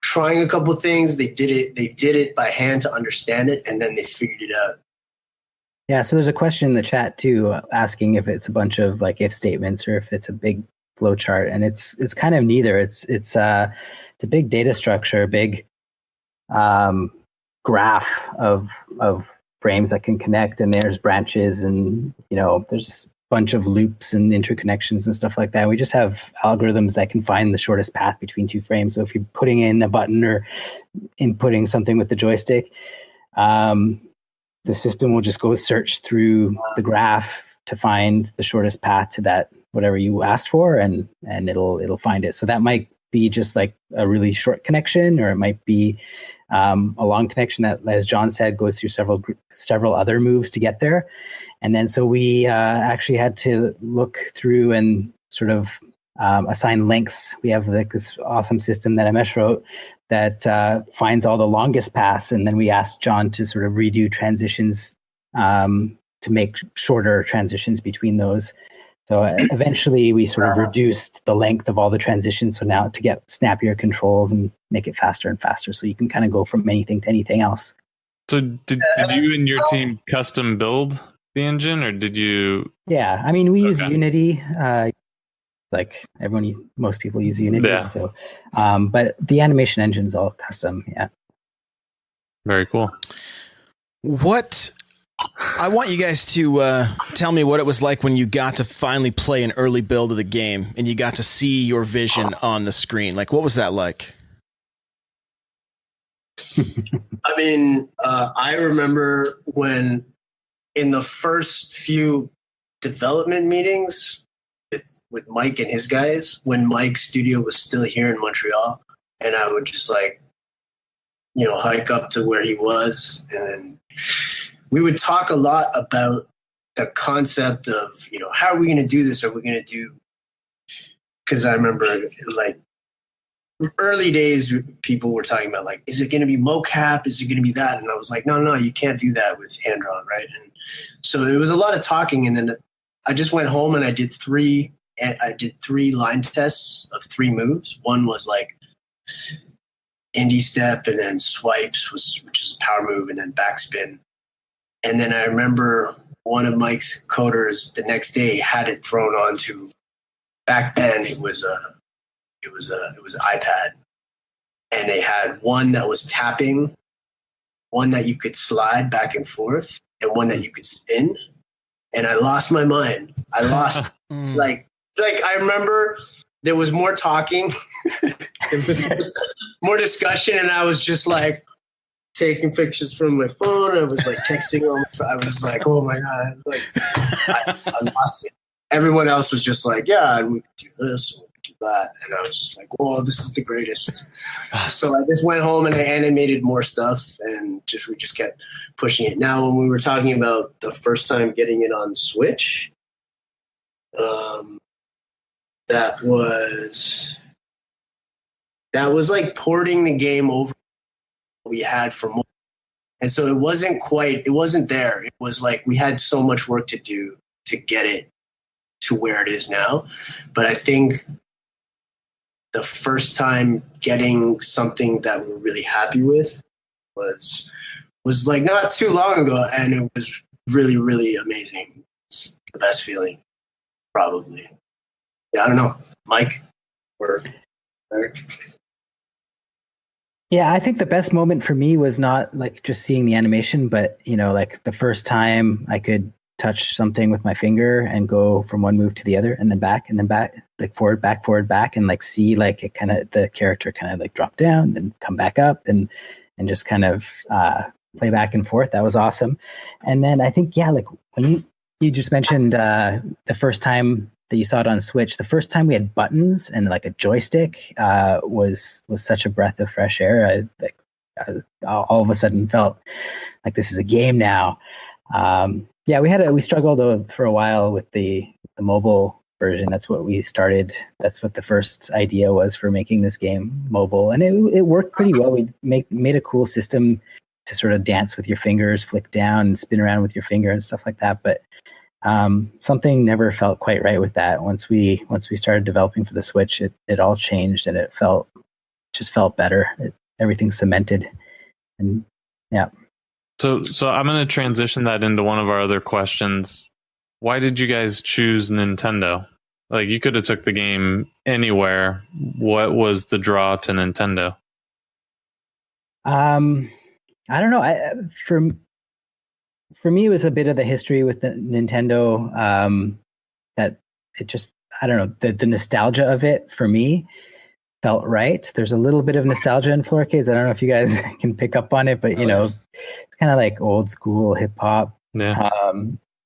trying a couple of things. They did it by hand to understand it, and then they figured it out. Yeah, so there's a question in the chat too, asking if it's a bunch of like if statements or if it's a big flow chart, and it's kind of neither. It's a big data structure, big graph of frames that can connect, and there's branches, and there's a bunch of loops and interconnections and stuff like that. We just have algorithms that can find the shortest path between 2 frames. So if you're putting in a button or inputting something with the joystick, the system will just go search through the graph to find the shortest path to that whatever you asked for, and it'll find it. So that might be just like a really short connection, or it might be a long connection that, as John said, goes through several other moves to get there. And then so we actually had to look through and sort of assign lengths. We have like this awesome system that Amesh wrote that finds all the longest paths, and then we asked John to sort of redo transitions to make shorter transitions between those. So eventually we sort of reduced the length of all the transitions. So now to get snappier controls and make it faster and faster, so you can kind of go from anything to anything else. So did you and your team custom build the engine, or did you? Yeah, I mean, we use Unity. Like most people use Unity. Yeah. So, but the animation engine's all custom. Yeah. Very cool. I want you guys to tell me what it was like when you got to finally play an early build of the game and you got to see your vision on the screen. Like, what was that like? I mean, I remember when in the first few development meetings with Mike and his guys, when Mike's studio was still here in Montreal, and I would just hike up to where he was, and then we would talk a lot about the concept of, how are we going to do this? Are we going to do, because I remember like early days, people were talking about like, is it going to be mocap? Is it going to be that? And I was like, no, you can't do that with hand drawn, right? And so it was a lot of talking, and then I just went home and I did three line tests of 3 moves. One was like indie step, and then swipes, which is a power move, and then backspin. And then I remember one of Mike's coders the next day had it thrown onto. Back then, it was an iPad, and they had one that was tapping, one that you could slide back and forth, and one that you could spin. And I lost my mind. I lost like I remember there was more talking, there was more discussion, and I was just like taking pictures from my phone. I was like texting them. I was like, oh my God. Like, I lost it. Everyone else was just like, yeah, and we could do this, and we could do that. And I was just like, whoa, this is the greatest. So I just went home and I animated more stuff, and we just kept pushing it. Now, when we were talking about the first time getting it on Switch, that was like porting the game over we had for more. And so it wasn't there. It was like we had so much work to do to get it to where it is now. But I think the first time getting something that we're really happy with was like not too long ago, and it was really, really amazing. It's the best feeling, probably. Yeah, I don't know, Mike or Eric. Yeah, I think the best moment for me was not like just seeing the animation, but like the first time I could touch something with my finger and go from one move to the other, and then back, like forward, back, and like see like it kind of the character kind of like drop down and come back up and just kind of play back and forth. That was awesome. And then I think like when you just mentioned the first time that you saw it on Switch, the first time we had buttons and like a joystick was such a breath of fresh air. I all of a sudden felt like this is a game now. We struggled for a while with the mobile version. That's what we started. That's what the first idea was for making this game mobile, and it worked pretty well. We made a cool system to sort of dance with your fingers, flick down and spin around with your finger and stuff like that. But something never felt quite right with that. Once we started developing for the Switch, it all changed, and it just felt better. Everything cemented, and yeah. So I'm going to transition that into one of our other questions. Why did you guys choose Nintendo? Like, you could have took the game anywhere. What was the draw to Nintendo? I don't know. For me, it was a bit of the history with the Nintendo that it just, I don't know, the nostalgia of it for me. felt right. There's a little bit of nostalgia in Floorcades. I don't know if you guys can pick up on it, but you know, it's kind of like old school hip hop. Yeah.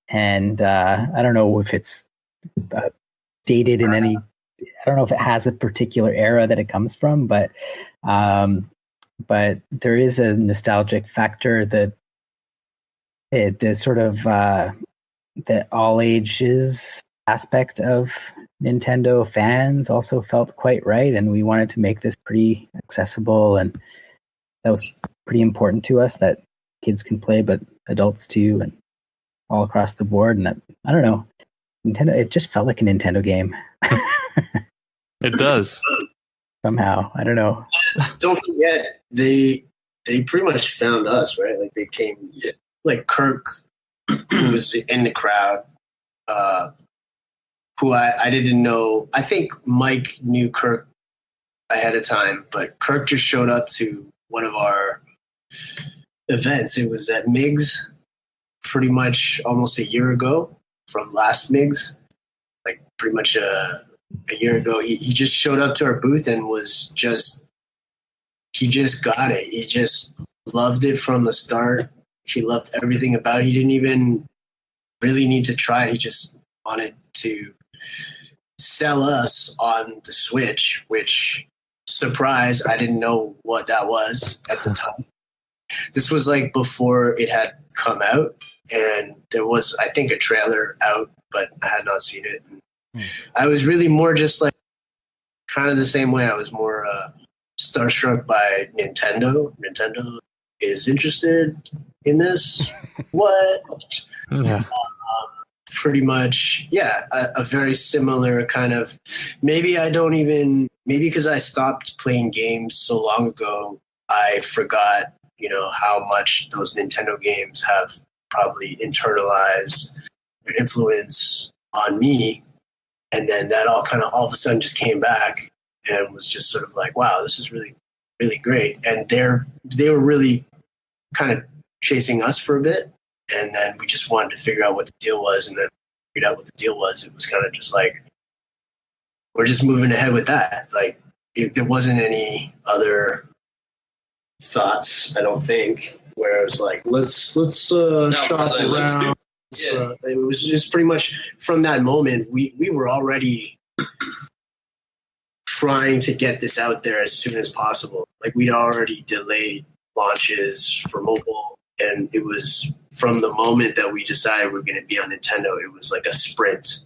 And I don't know if it's dated in any. I don't know if it has a particular era that it comes from, but there is a nostalgic factor that the sort of the all ages aspect of Nintendo fans also felt quite right, and we wanted to make this pretty accessible, and that was pretty important to us, that kids can play but adults too, and all across the board. And that, I don't know, Nintendo, it just felt like a Nintendo game. It does somehow. I don't know. Don't forget, they pretty much found us, right? Like they came, like Kirk, who was in the crowd, who I didn't know. I think Mike knew Kirk ahead of time, but Kirk just showed up to one of our events. It was at Migs, pretty much almost a year ago from last Migs, like pretty much a year ago. He just showed up to our booth and he just got it. He just loved it from the start. He loved everything about it. He didn't even really need to try. He just wanted to sell us on the Switch, which, surprise, I didn't know what that was at the time. This was like before it had come out, and there was, I think, a trailer out, but I had not seen it. I was really more just like kind of the same way. I was more starstruck by Nintendo. Nintendo is interested in this. What? Yeah. Pretty much, yeah, a very similar kind of, maybe because I stopped playing games so long ago, I forgot, how much those Nintendo games have probably internalized their influence on me. And then that all of a sudden just came back and was just sort of like, wow, this is really, really great. And they were really kind of chasing us for a bit. And then we just wanted to figure out what the deal was. And then figured out what the deal was. It was kind of just like, we're just moving ahead with that. Like, there wasn't any other thoughts, I don't think, where it was like, let's shop around. It was just pretty much from that moment, we were already trying to get this out there as soon as possible. Like, we'd already delayed launches for mobile. And it was from the moment that we decided we're going to be on Nintendo, it was like a sprint.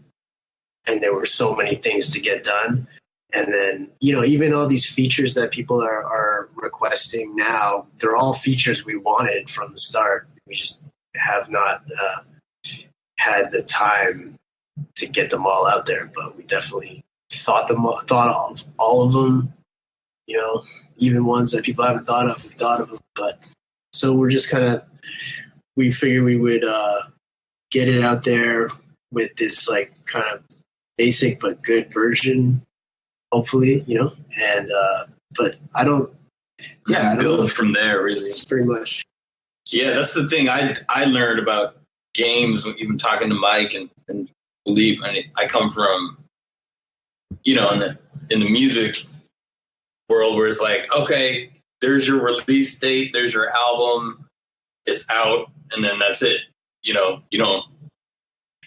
And there were so many things to get done. And then, even all these features that people are requesting now, they're all features we wanted from the start. We just have not had the time to get them all out there. But we definitely thought of all of them, even ones that people haven't thought of, we thought of them. But so we're just we figured we would get it out there with this like kind of basic but good version, hopefully, and but I don't build from there, really. It's pretty much. Yeah, that's the thing I learned about games, even talking to Mike and believe. I come from, in the music world where it's like, okay, there's your release date, there's your album, it's out, and then that's it. You don't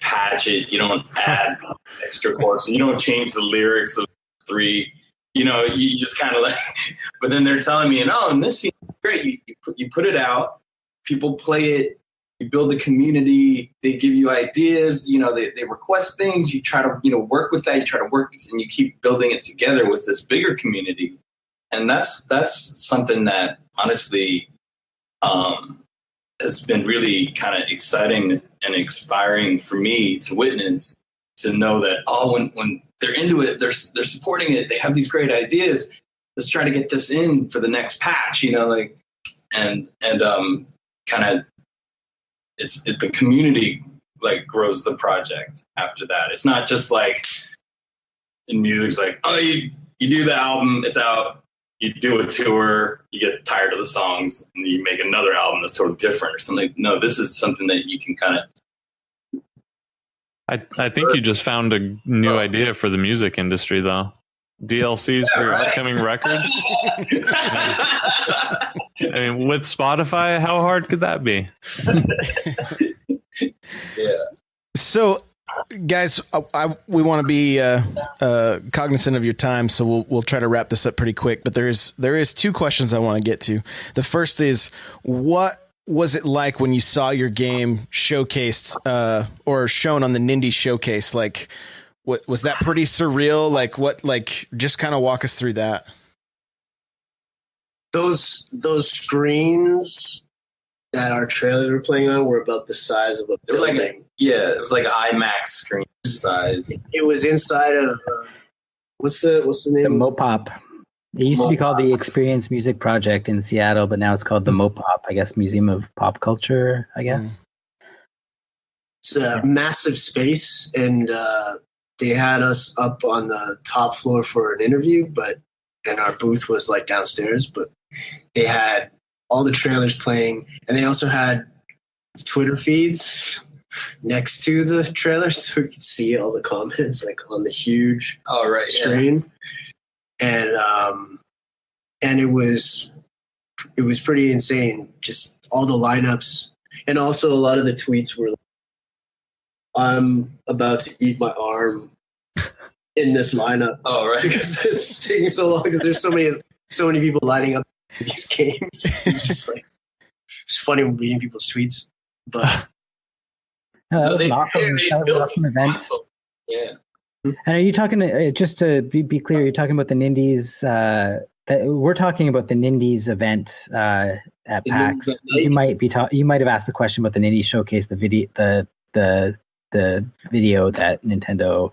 patch it, you don't add extra chords, you don't change the lyrics of 3. You just kind of like. But then they're telling me, and this seems great. You put it out, people play it, you build a community, they give you ideas, they request things, you try to work with that, you try to work this, and you keep building it together with this bigger community. And that's something that honestly has been really kind of exciting and inspiring for me to witness, to know that when they're into it, they're supporting it, they have these great ideas. Let's try to get this in for the next patch, and kind of it's the community like grows the project after that. It's not just like in music, it's like, oh, you do the album, it's out. You do a tour, you get tired of the songs, and you make another album that's totally different or something. No, this is something that you can kind of. I think you just found a new idea for the music industry, though. DLCs for upcoming records. I mean, with Spotify, how hard could that be? Yeah. So, guys, we want to be cognizant of your time, so we'll try to wrap this up pretty quick. But there is two questions I want to get to. The first is, what was it like when you saw your game showcased or shown on the Nindy Showcase? Like, what was that pretty surreal? Like, just kind of walk us through that. Those screens that our trailers were playing on were about the size of a building. It was like IMAX screen size. It was inside of what's the name? The Mopop. It used to be called the Experience Music Project in Seattle, but now it's called the Mopop, I guess, Museum of Pop Culture, I guess. It's a massive space, and they had us up on the top floor for an interview, and our booth was like downstairs, but they had all the trailers playing, and they also had Twitter feeds next to the trailers, so we could see all the comments like on the huge screen. Yeah. And it was pretty insane, just all the lineups, and also a lot of the tweets were like, I'm about to eat my arm in this lineup. Oh, right. Because it's taking so long because there's so many people lining up for these games. It's just like, it's funny reading people's tweets. But no, that was an awesome event. Yeah. And are you talking, just to be clear, you're talking about the Nindies, we're talking about the Nindies event at PAX. You might have asked the question about the Nindies Showcase, the video that Nintendo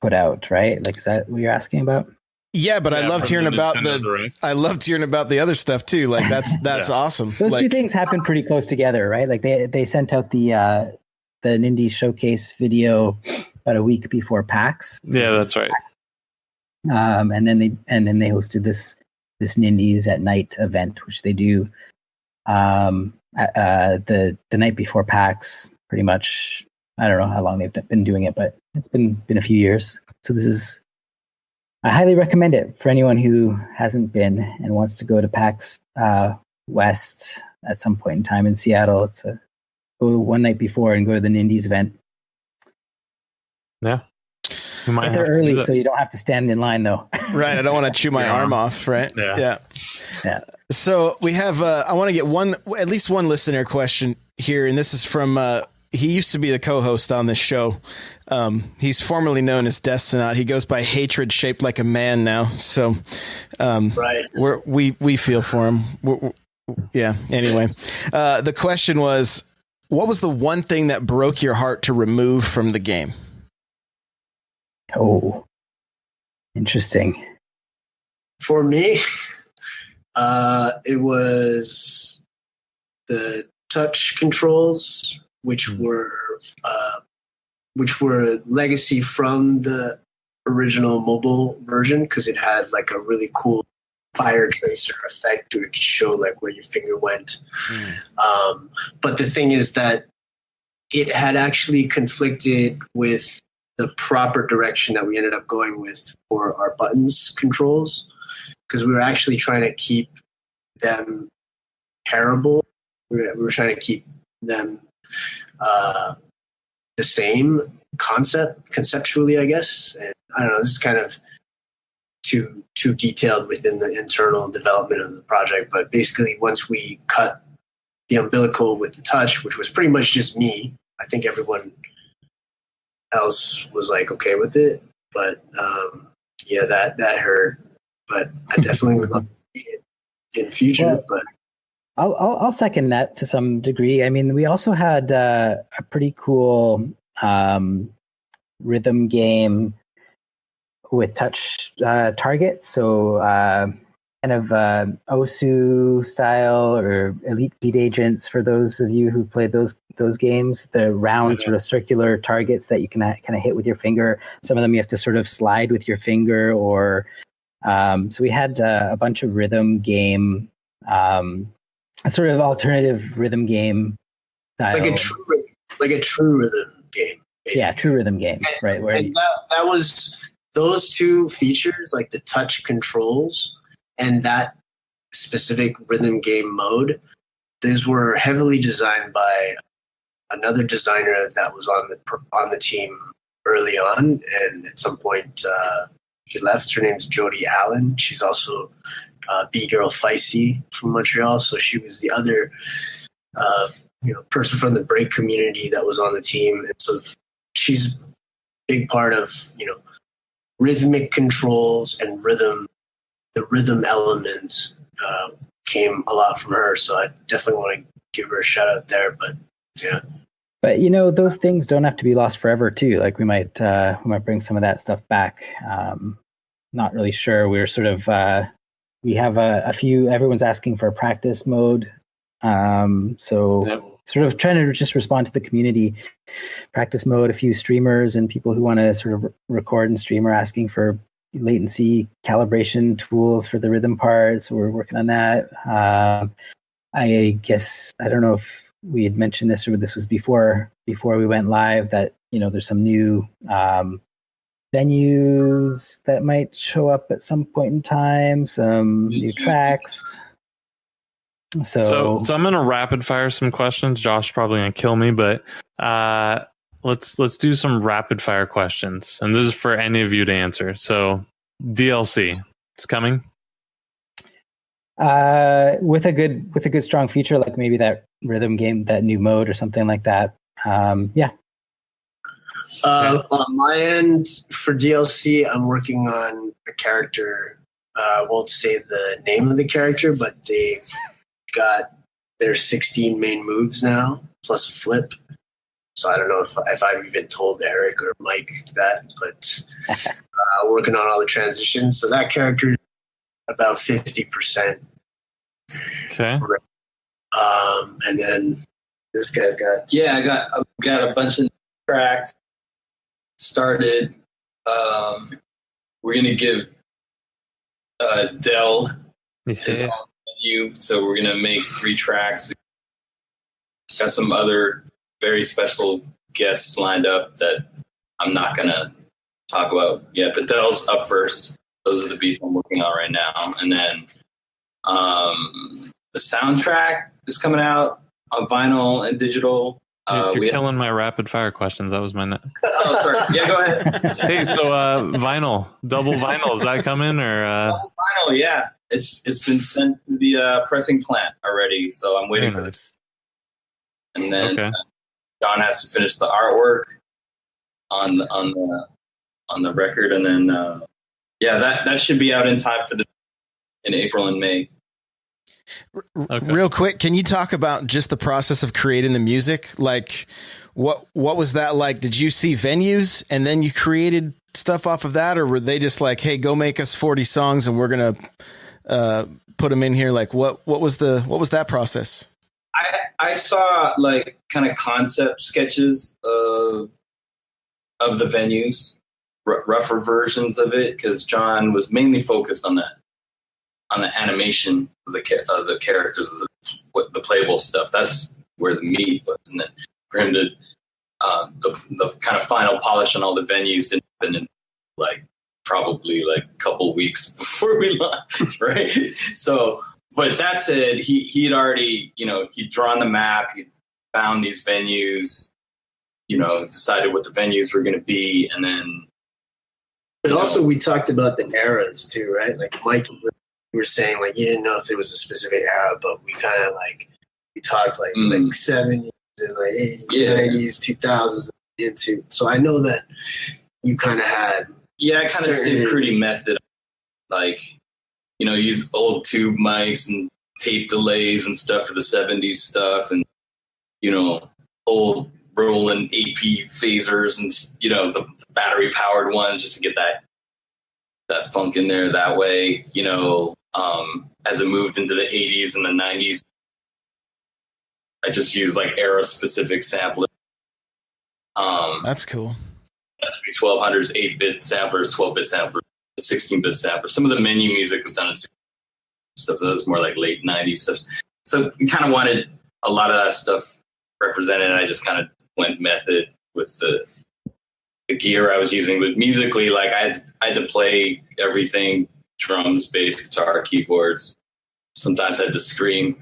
put out, right? Like, is that what you're asking about? Yeah, but I loved hearing about the other stuff too. Like that's awesome. Those two things happen pretty close together, right? Like they sent out the Nindies Showcase video about a week before PAX. Yeah, that's right. And then they hosted this Nindies at Night event, which they do the night before PAX. Pretty much, I don't know how long they've been doing it, but it's been a few years. So I highly recommend it for anyone who hasn't been and wants to go to PAX West at some point in time in Seattle. It's go one night before and go to the Nindies event. Yeah. Get there early so you don't have to stand in line, though. Right. I don't want to chew my arm off, right? Yeah. So we have, I want to get at least one listener question here. And this is from, he used to be the co-host on this show. He's formerly known as Destinot. He goes by Hatred Shaped Like a Man now. So right. We feel for him. Anyway, the question was, what was the one thing that broke your heart to remove from the game? Oh, interesting. For me, it was the touch controls, which were legacy from the original mobile version, because it had like a really cool fire tracer effect to show like where your finger went. But the thing is that it had actually conflicted with the proper direction that we ended up going with for our buttons controls, because we were actually trying to keep them pairable. We were trying to keep them the same conceptually, I guess. And I don't know, this is kind of too detailed within the internal development of the project. But basically, once we cut the umbilical with the touch, which was pretty much just me, I think everyone else was like okay with it. But that hurt. But I definitely would love to see it in future. Well, but I'll second that to some degree. I mean, we also had a pretty cool rhythm game with touch targets. So kind of Osu style or Elite Beat Agents for those of you who played those games. The round sort of circular targets that you can kind of hit with your finger. Some of them you have to sort of slide with your finger, or so we had a bunch of rhythm game, a sort of alternative rhythm game style. Like a true rhythm game. Basically. Yeah, true rhythm game, right? And that was those two features, like the touch controls and that specific rhythm game mode, those were heavily designed by another designer that was on the team early on, and at some point she left. Her name's Jody Allen. She's also B-Girl Feisty from Montreal, so she was the other person from the break community that was on the team, and so she's a big part of rhythmic controls and rhythm. The rhythm element came a lot from her, so I definitely want to give her a shout out there. But yeah. But those things don't have to be lost forever too. Like we might bring some of that stuff back. Not really sure. We're sort of we have a few. Everyone's asking for a practice mode. Sort of trying to just respond to the community. Practice mode. A few streamers and people who want to sort of record and stream are asking for latency calibration tools for the rhythm part. So we're working on that. I guess I don't know if we had mentioned this or this was before we went live, that there's some new venues that might show up at some point in time, some new tracks. So I'm gonna rapid fire some questions. Josh probably gonna kill me, but let's do some rapid fire questions, and this is for any of you to answer. So DLC, it's coming. With a good strong feature, like maybe that rhythm game, that new mode or something like that. Yeah. On my end, for DLC, I'm working on a character. I won't say the name of the character, but they've got their 16 main moves now, plus a flip. So I don't know if I've even told Eric or Mike that, but working on all the transitions. So that character is about 50%. Okay. And then this guy's got... Yeah, I've got a bunch of tracks started. We're going to give Dell his own menu, so we're going to make 3 tracks. Got some other very special guests lined up that I'm not going to talk about yet, but Dell's up first. Those are the beats I'm working on right now. And then the soundtrack is coming out on vinyl and digital. You're killing my rapid fire questions. That was my net. Oh, sorry. Yeah, go ahead. Hey, so vinyl, double vinyl, is that coming or? Double vinyl, yeah. It's been sent to the pressing plant already, so I'm waiting for this. And then John has to finish the artwork on the record, and then that should be out in time for in April and May. Okay. Real quick, can you talk about just the process of creating the music? Like, what was that like? Did you see venues and then you created stuff off of that, or were they just like, "Hey, go make us 40 songs and we're gonna put them in here"? Like, what was that process? I saw like kind of concept sketches of the venues, rougher versions of it, because John was mainly focused on that. On the animation of the characters, of the playable stuff. That's where the meat was. And then for him to, the kind of final polish on all the venues didn't happen in probably a couple weeks before we launched, right? So, but that said, he'd already, he'd drawn the map, he'd found these venues, decided what the venues were going to be, and then. But also, we talked about the eras too, right? Like Mike. We were saying you didn't know if there was a specific era, but we kind of we talked like 70s and 80s, 90s, 2000s into. So I know that you kind of had. Yeah, I kind of stayed pretty method. Use old tube mics and tape delays and stuff for the 70s stuff, and old Roland AP phasers and the battery powered ones just to get that funk in there that way, as it moved into the 80s and the 90s, I just used era specific sampling. That's cool. That's 1200s, 8-bit samplers, 12-bit samplers, 16-bit samplers. Some of the menu music was done in stuff, so that's more late 90s stuff. So we kind of wanted a lot of that stuff represented, and I just kind of went method with the gear I was using. But musically, like I had to play everything: drums, bass, guitar, keyboards. Sometimes I had to scream.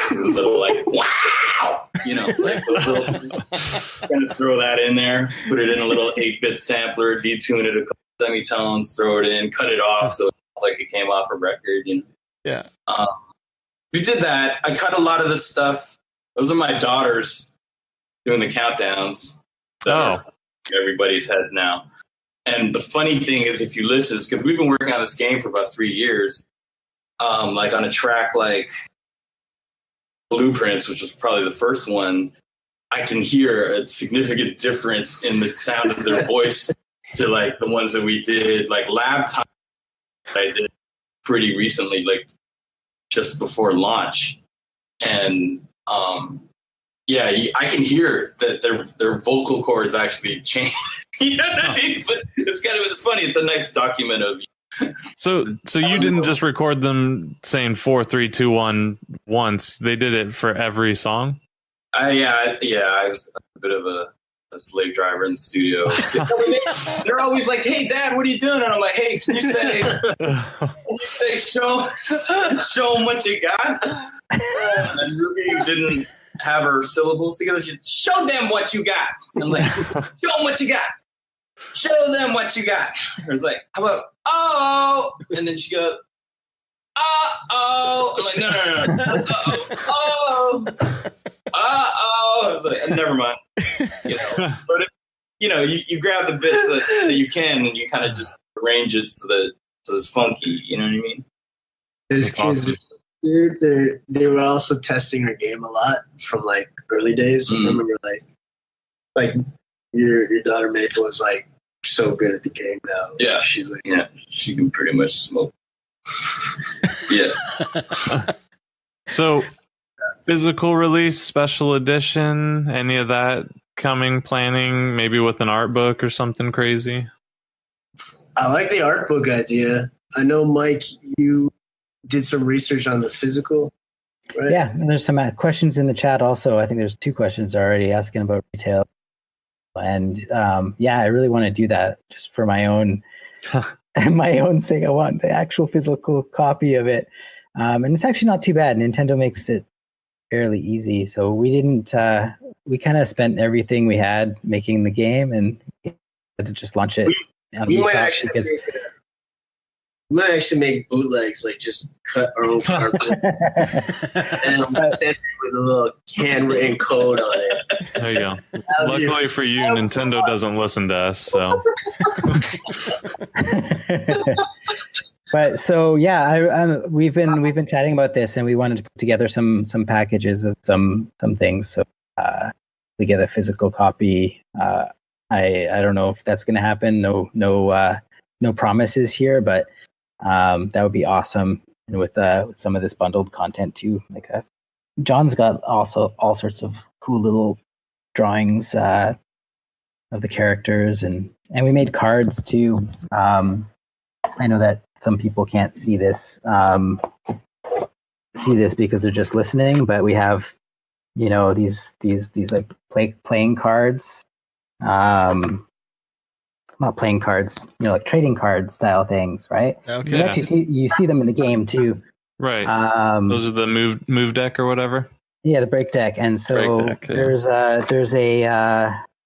A little like wow, like kind of throw that in there, put it in a little 8-bit sampler, detune it a couple semitones, throw it in, cut it off so it's like it came off a record. Yeah. We did that. I cut a lot of this stuff. Those are my daughters doing the countdowns. Everybody's head now. And the funny thing is, if you listen, because we've been working on this game for about 3 years, like on a track like Blueprints, which was probably the first one, I can hear a significant difference in the sound of their voice to like the ones that we did, like Lab Time. I did pretty recently, like just before launch, and I can hear that their vocal cords actually change. You know what I mean? But it's funny. It's a nice document of. So you didn't just record them saying 4, 3, 2, 1 once. They did it for every song. I was a bit of a slave driver in the studio. They're always like, "Hey, Dad, what are you doing?" And I'm like, "Hey, can you say show them what you got?" And Ruby didn't have her syllables together. She show them what you got. And I'm like, "Show them what you got. Show them what you got." I was like, "How about oh?" And then she goes, "Oh." I'm like, "No. Oh. I was like, "Never mind." But you grab the bits that you can, and you kind of just arrange it so it's funky. You know what I mean? These kids, dude, they were also testing her game a lot from like early days. Mm-hmm. I remember like your daughter Maple is like so good at the game now. Yeah, she's like, she can pretty much smoke. Yeah. So, physical release, special edition, any of that planning, maybe with an art book or something crazy? I like the art book idea. I know, Mike, you did some research on the physical, right? Yeah, and there's some questions in the chat also. I think there's 2 questions already asking about retail. And I really want to do that just for my own sake. I want the actual physical copy of it. And it's actually not too bad. Nintendo makes it fairly easy. So we kind of spent everything we had making the game and had to just launch it. We might actually make bootlegs, like just cut our own cardboard and send it with a little handwritten code on it. There you go. Luckily for you, Nintendo doesn't listen to us, so. But so we've been chatting about this, and we wanted to put together some packages of some things. So we get a physical copy. I don't know if that's going to happen. No promises here, but that would be awesome. And with some of this bundled content too, like John's got also all sorts of cool little drawings of the characters, and we made cards too. I know that some people can't see this because they're just listening, but we have these like playing cards. Not playing cards, like trading card style things, right? Okay. You actually see them in the game too. Right. Those are the move deck or whatever. Yeah, the break deck. And so there's a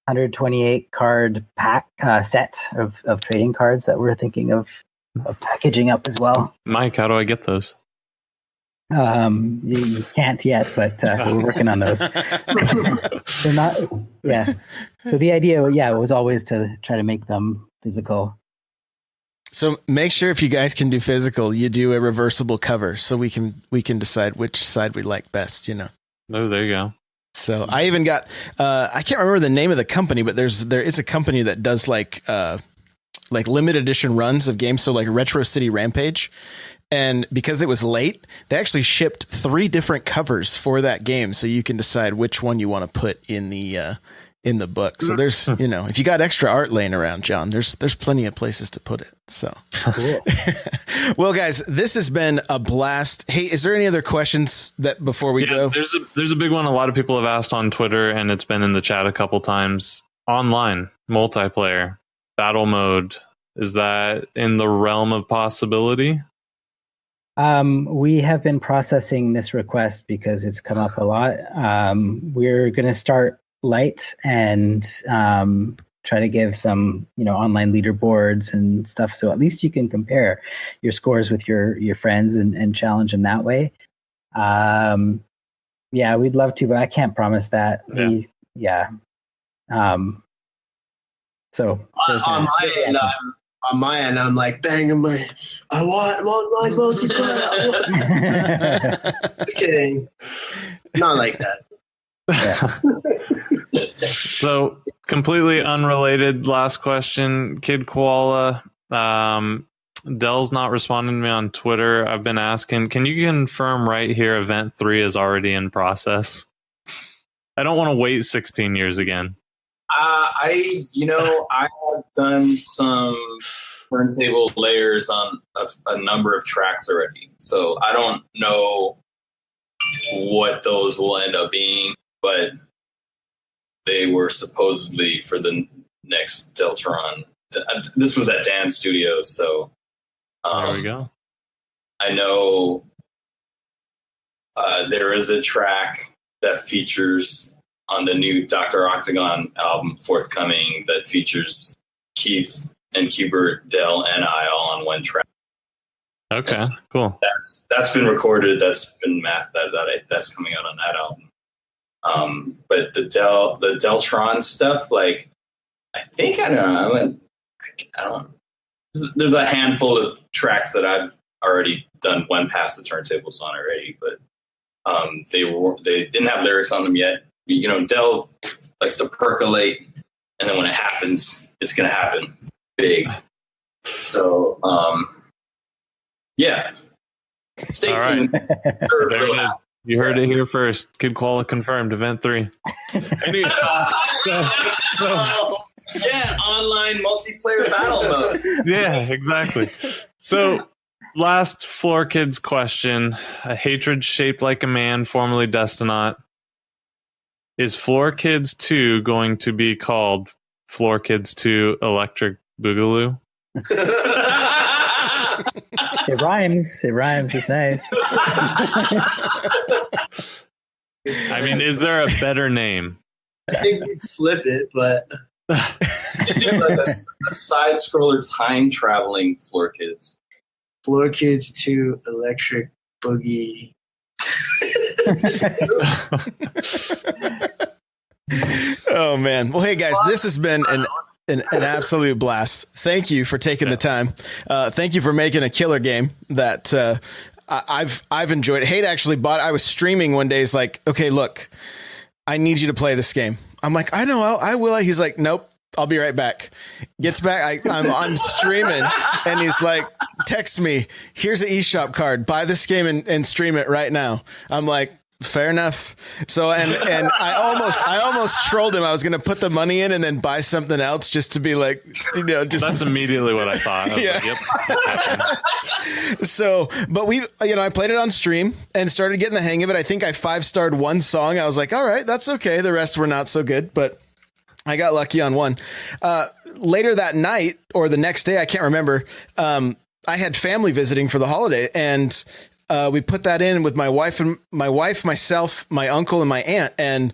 128 card pack set of trading cards that we're thinking of packaging up as well. Mike, how do I get those? You can't yet, but we're working on those. They're not. Yeah. So the idea, was always to try to make them physical. So make sure if you guys can do physical, you do a reversible cover so we can decide which side we like best. Oh, there you go. So I even got I can't remember the name of the company, but there is a company that does like limited edition runs of games. So like Retro City Rampage. And because it was late, they actually shipped 3 different covers for that game. So you can decide which one you want to put in the book. So there's, if you got extra art laying around, John, there's plenty of places to put it. So, cool. Well, guys, this has been a blast. Hey, is there any other questions that before we go? There's a big one. A lot of people have asked on Twitter, and it's been in the chat a couple times. online multiplayer battle mode, is that in the realm of possibility? We have been processing this request because it's come up a lot. We're going to start light and try to give some, online leaderboards and stuff. So at least you can compare your scores with your friends and challenge them that way. Yeah, we'd love to, but I can't promise that. So on my end, I'm like banging I want online multiplayer. Just kidding. Not like that. Yeah. So completely unrelated. Last question, Kid Koala. Dell's not responding to me on Twitter. I've been asking, can you confirm right here Event 3 is already in process? I don't want to wait 16 years again. I have done some turntable layers on a number of tracks already. So I don't know what those will end up being, but they were supposedly for the next Deltron. This was at Dan's Studios, so there we go. I know there is a track that features on the new Dr. Octagon album forthcoming that features Keith and Hubert, Dell, and I all on one track. Okay, cool. That's been recorded. That's been that's coming out on that album. But the Deltron stuff, like, I think I don't know. There's a handful of tracks that I've already done one pass the turntables on already, but they didn't have lyrics on them yet. Dell likes to percolate, and then when it happens, it's going to happen big. So, yeah. Stay tuned. There it is. You heard it here first. Kid Koala confirmed. Event 3. Yeah, online multiplayer battle mode. Yeah, exactly. So, last Floor Kids question. A hatred shaped like a man, formerly Destinaut. Is Floor Kids 2 going to be called Floor Kids 2 Electric Boogaloo? It rhymes. It's nice. I mean, is there a better name? I think we'd flip it, but you do like a side scroller time traveling Floor Kids. Floor Kids 2 Electric Boogie. Oh man. Well, hey guys, this has been an absolute blast. Thank you for taking the time. Thank you for making a killer game that I've enjoyed. Hate actually bought. I was streaming one day. He's like, okay, look, I need you to play this game. I'm like, I know, I will. He's like, nope, I'll be right back. Gets back. I'm streaming, and he's like, text me. Here's an eShop card. Buy this game and stream it right now. I'm like, fair enough. So and I almost trolled him. I was going to put the money in and then buy something else just to be like, just. That's immediately what I thought. I was yeah. like, yep. So, but I played it on stream and started getting the hang of it. I think I 5-starred one song. I was like, all right, that's okay. The rest were not so good, but I got lucky on one. Later that night or the next day, I can't remember. I had family visiting for the holiday, and we put that in with my wife, myself, my uncle, and my aunt, and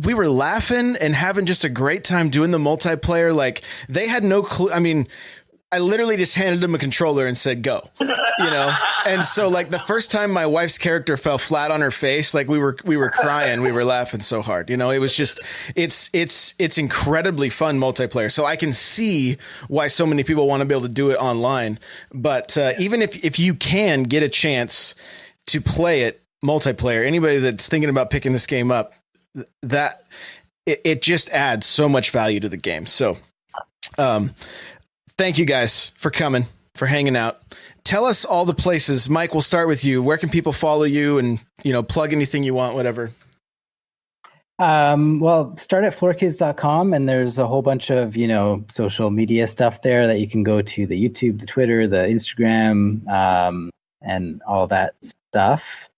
we were laughing and having just a great time doing the multiplayer. Like, they had no clue. I mean, I literally just handed them a controller and said, go, And so, like, the first time my wife's character fell flat on her face, like, we were crying. We were laughing so hard. It was just, it's incredibly fun multiplayer. So I can see why so many people want to be able to do it online. But even if you can get a chance to play it multiplayer, anybody that's thinking about picking this game up, that it just adds so much value to the game. So, thank you guys for coming, for hanging out. Tell us all the places. Mike, we'll start with you. Where can people follow you and, plug anything you want, whatever? Well, start at floorkids.com, and there's a whole bunch of, social media stuff there that you can go to, the YouTube, the Twitter, the Instagram, and all that stuff.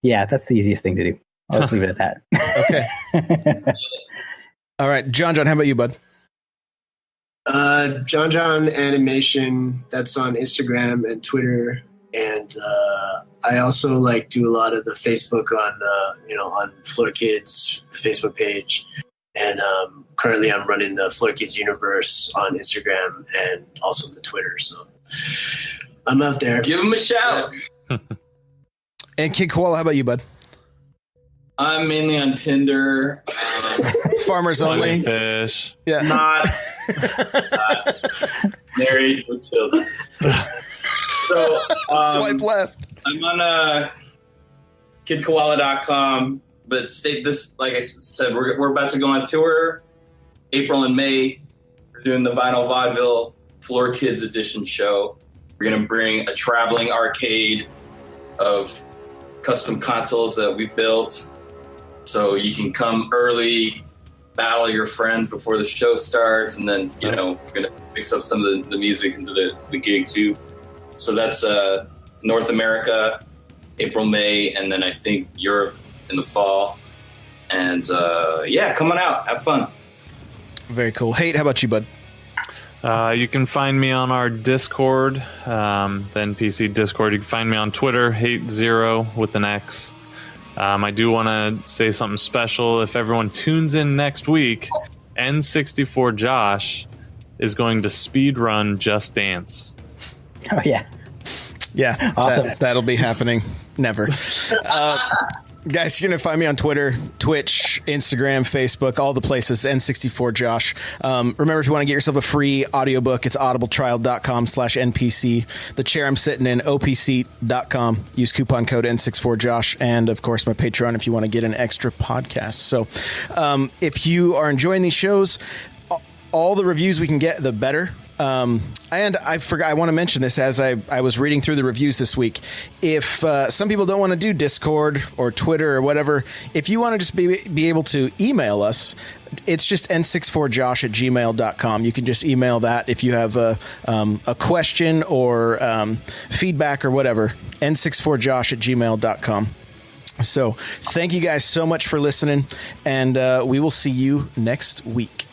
Yeah, that's the easiest thing to do. I'll just leave it at that. Okay. All right. John, how about you, bud? John Animation. That's on Instagram and Twitter. And I also like do a lot of the Facebook on Floor Kids, the Facebook page. And currently I'm running the Floor Kids Universe on Instagram and also the Twitter. So I'm out there. Give them a shout. And Kid Koala, how about you, bud? I'm mainly on Tinder. Farmers only. Fish. Yeah. Not married with children. So swipe left. I'm on kidkoala.com, but state this, like I said, we're about to go on tour April and May. We're doing the Vinyl Vaudeville Floor Kids Edition show. We're going to bring a traveling arcade of custom consoles that we built. So you can come early, battle your friends before the show starts, and then, we're going to mix up some of the music into the gig too. So that's North America, April, May, and then I think Europe in the fall. And come on out, have fun. Very cool. Hate, how about you, bud? You can find me on our Discord, the NPC Discord. You can find me on Twitter, hate0 with an X. I do want to say something special. If everyone tunes in next week, N64 Josh is going to speed run Just Dance. Oh, yeah. Yeah, awesome. That'll be happening. Never. Guys, you're going to find me on Twitter, Twitch, Instagram, Facebook, all the places, N64 Josh. Remember, if you want to get yourself a free audiobook, it's audibletrial.com/NPC. The chair I'm sitting in, opseat.com. Use coupon code N64Josh. And, of course, my Patreon if you want to get an extra podcast. So if you are enjoying these shows, all the reviews we can get, the better. And I forgot, I want to mention this as I was reading through the reviews this week. If some people don't want to do Discord or Twitter or whatever, if you want to just be able to email us, it's just n64josh@gmail.com. You can just email that if you have a question or feedback or whatever, n64josh@gmail.com. So thank you guys so much for listening, and we will see you next week.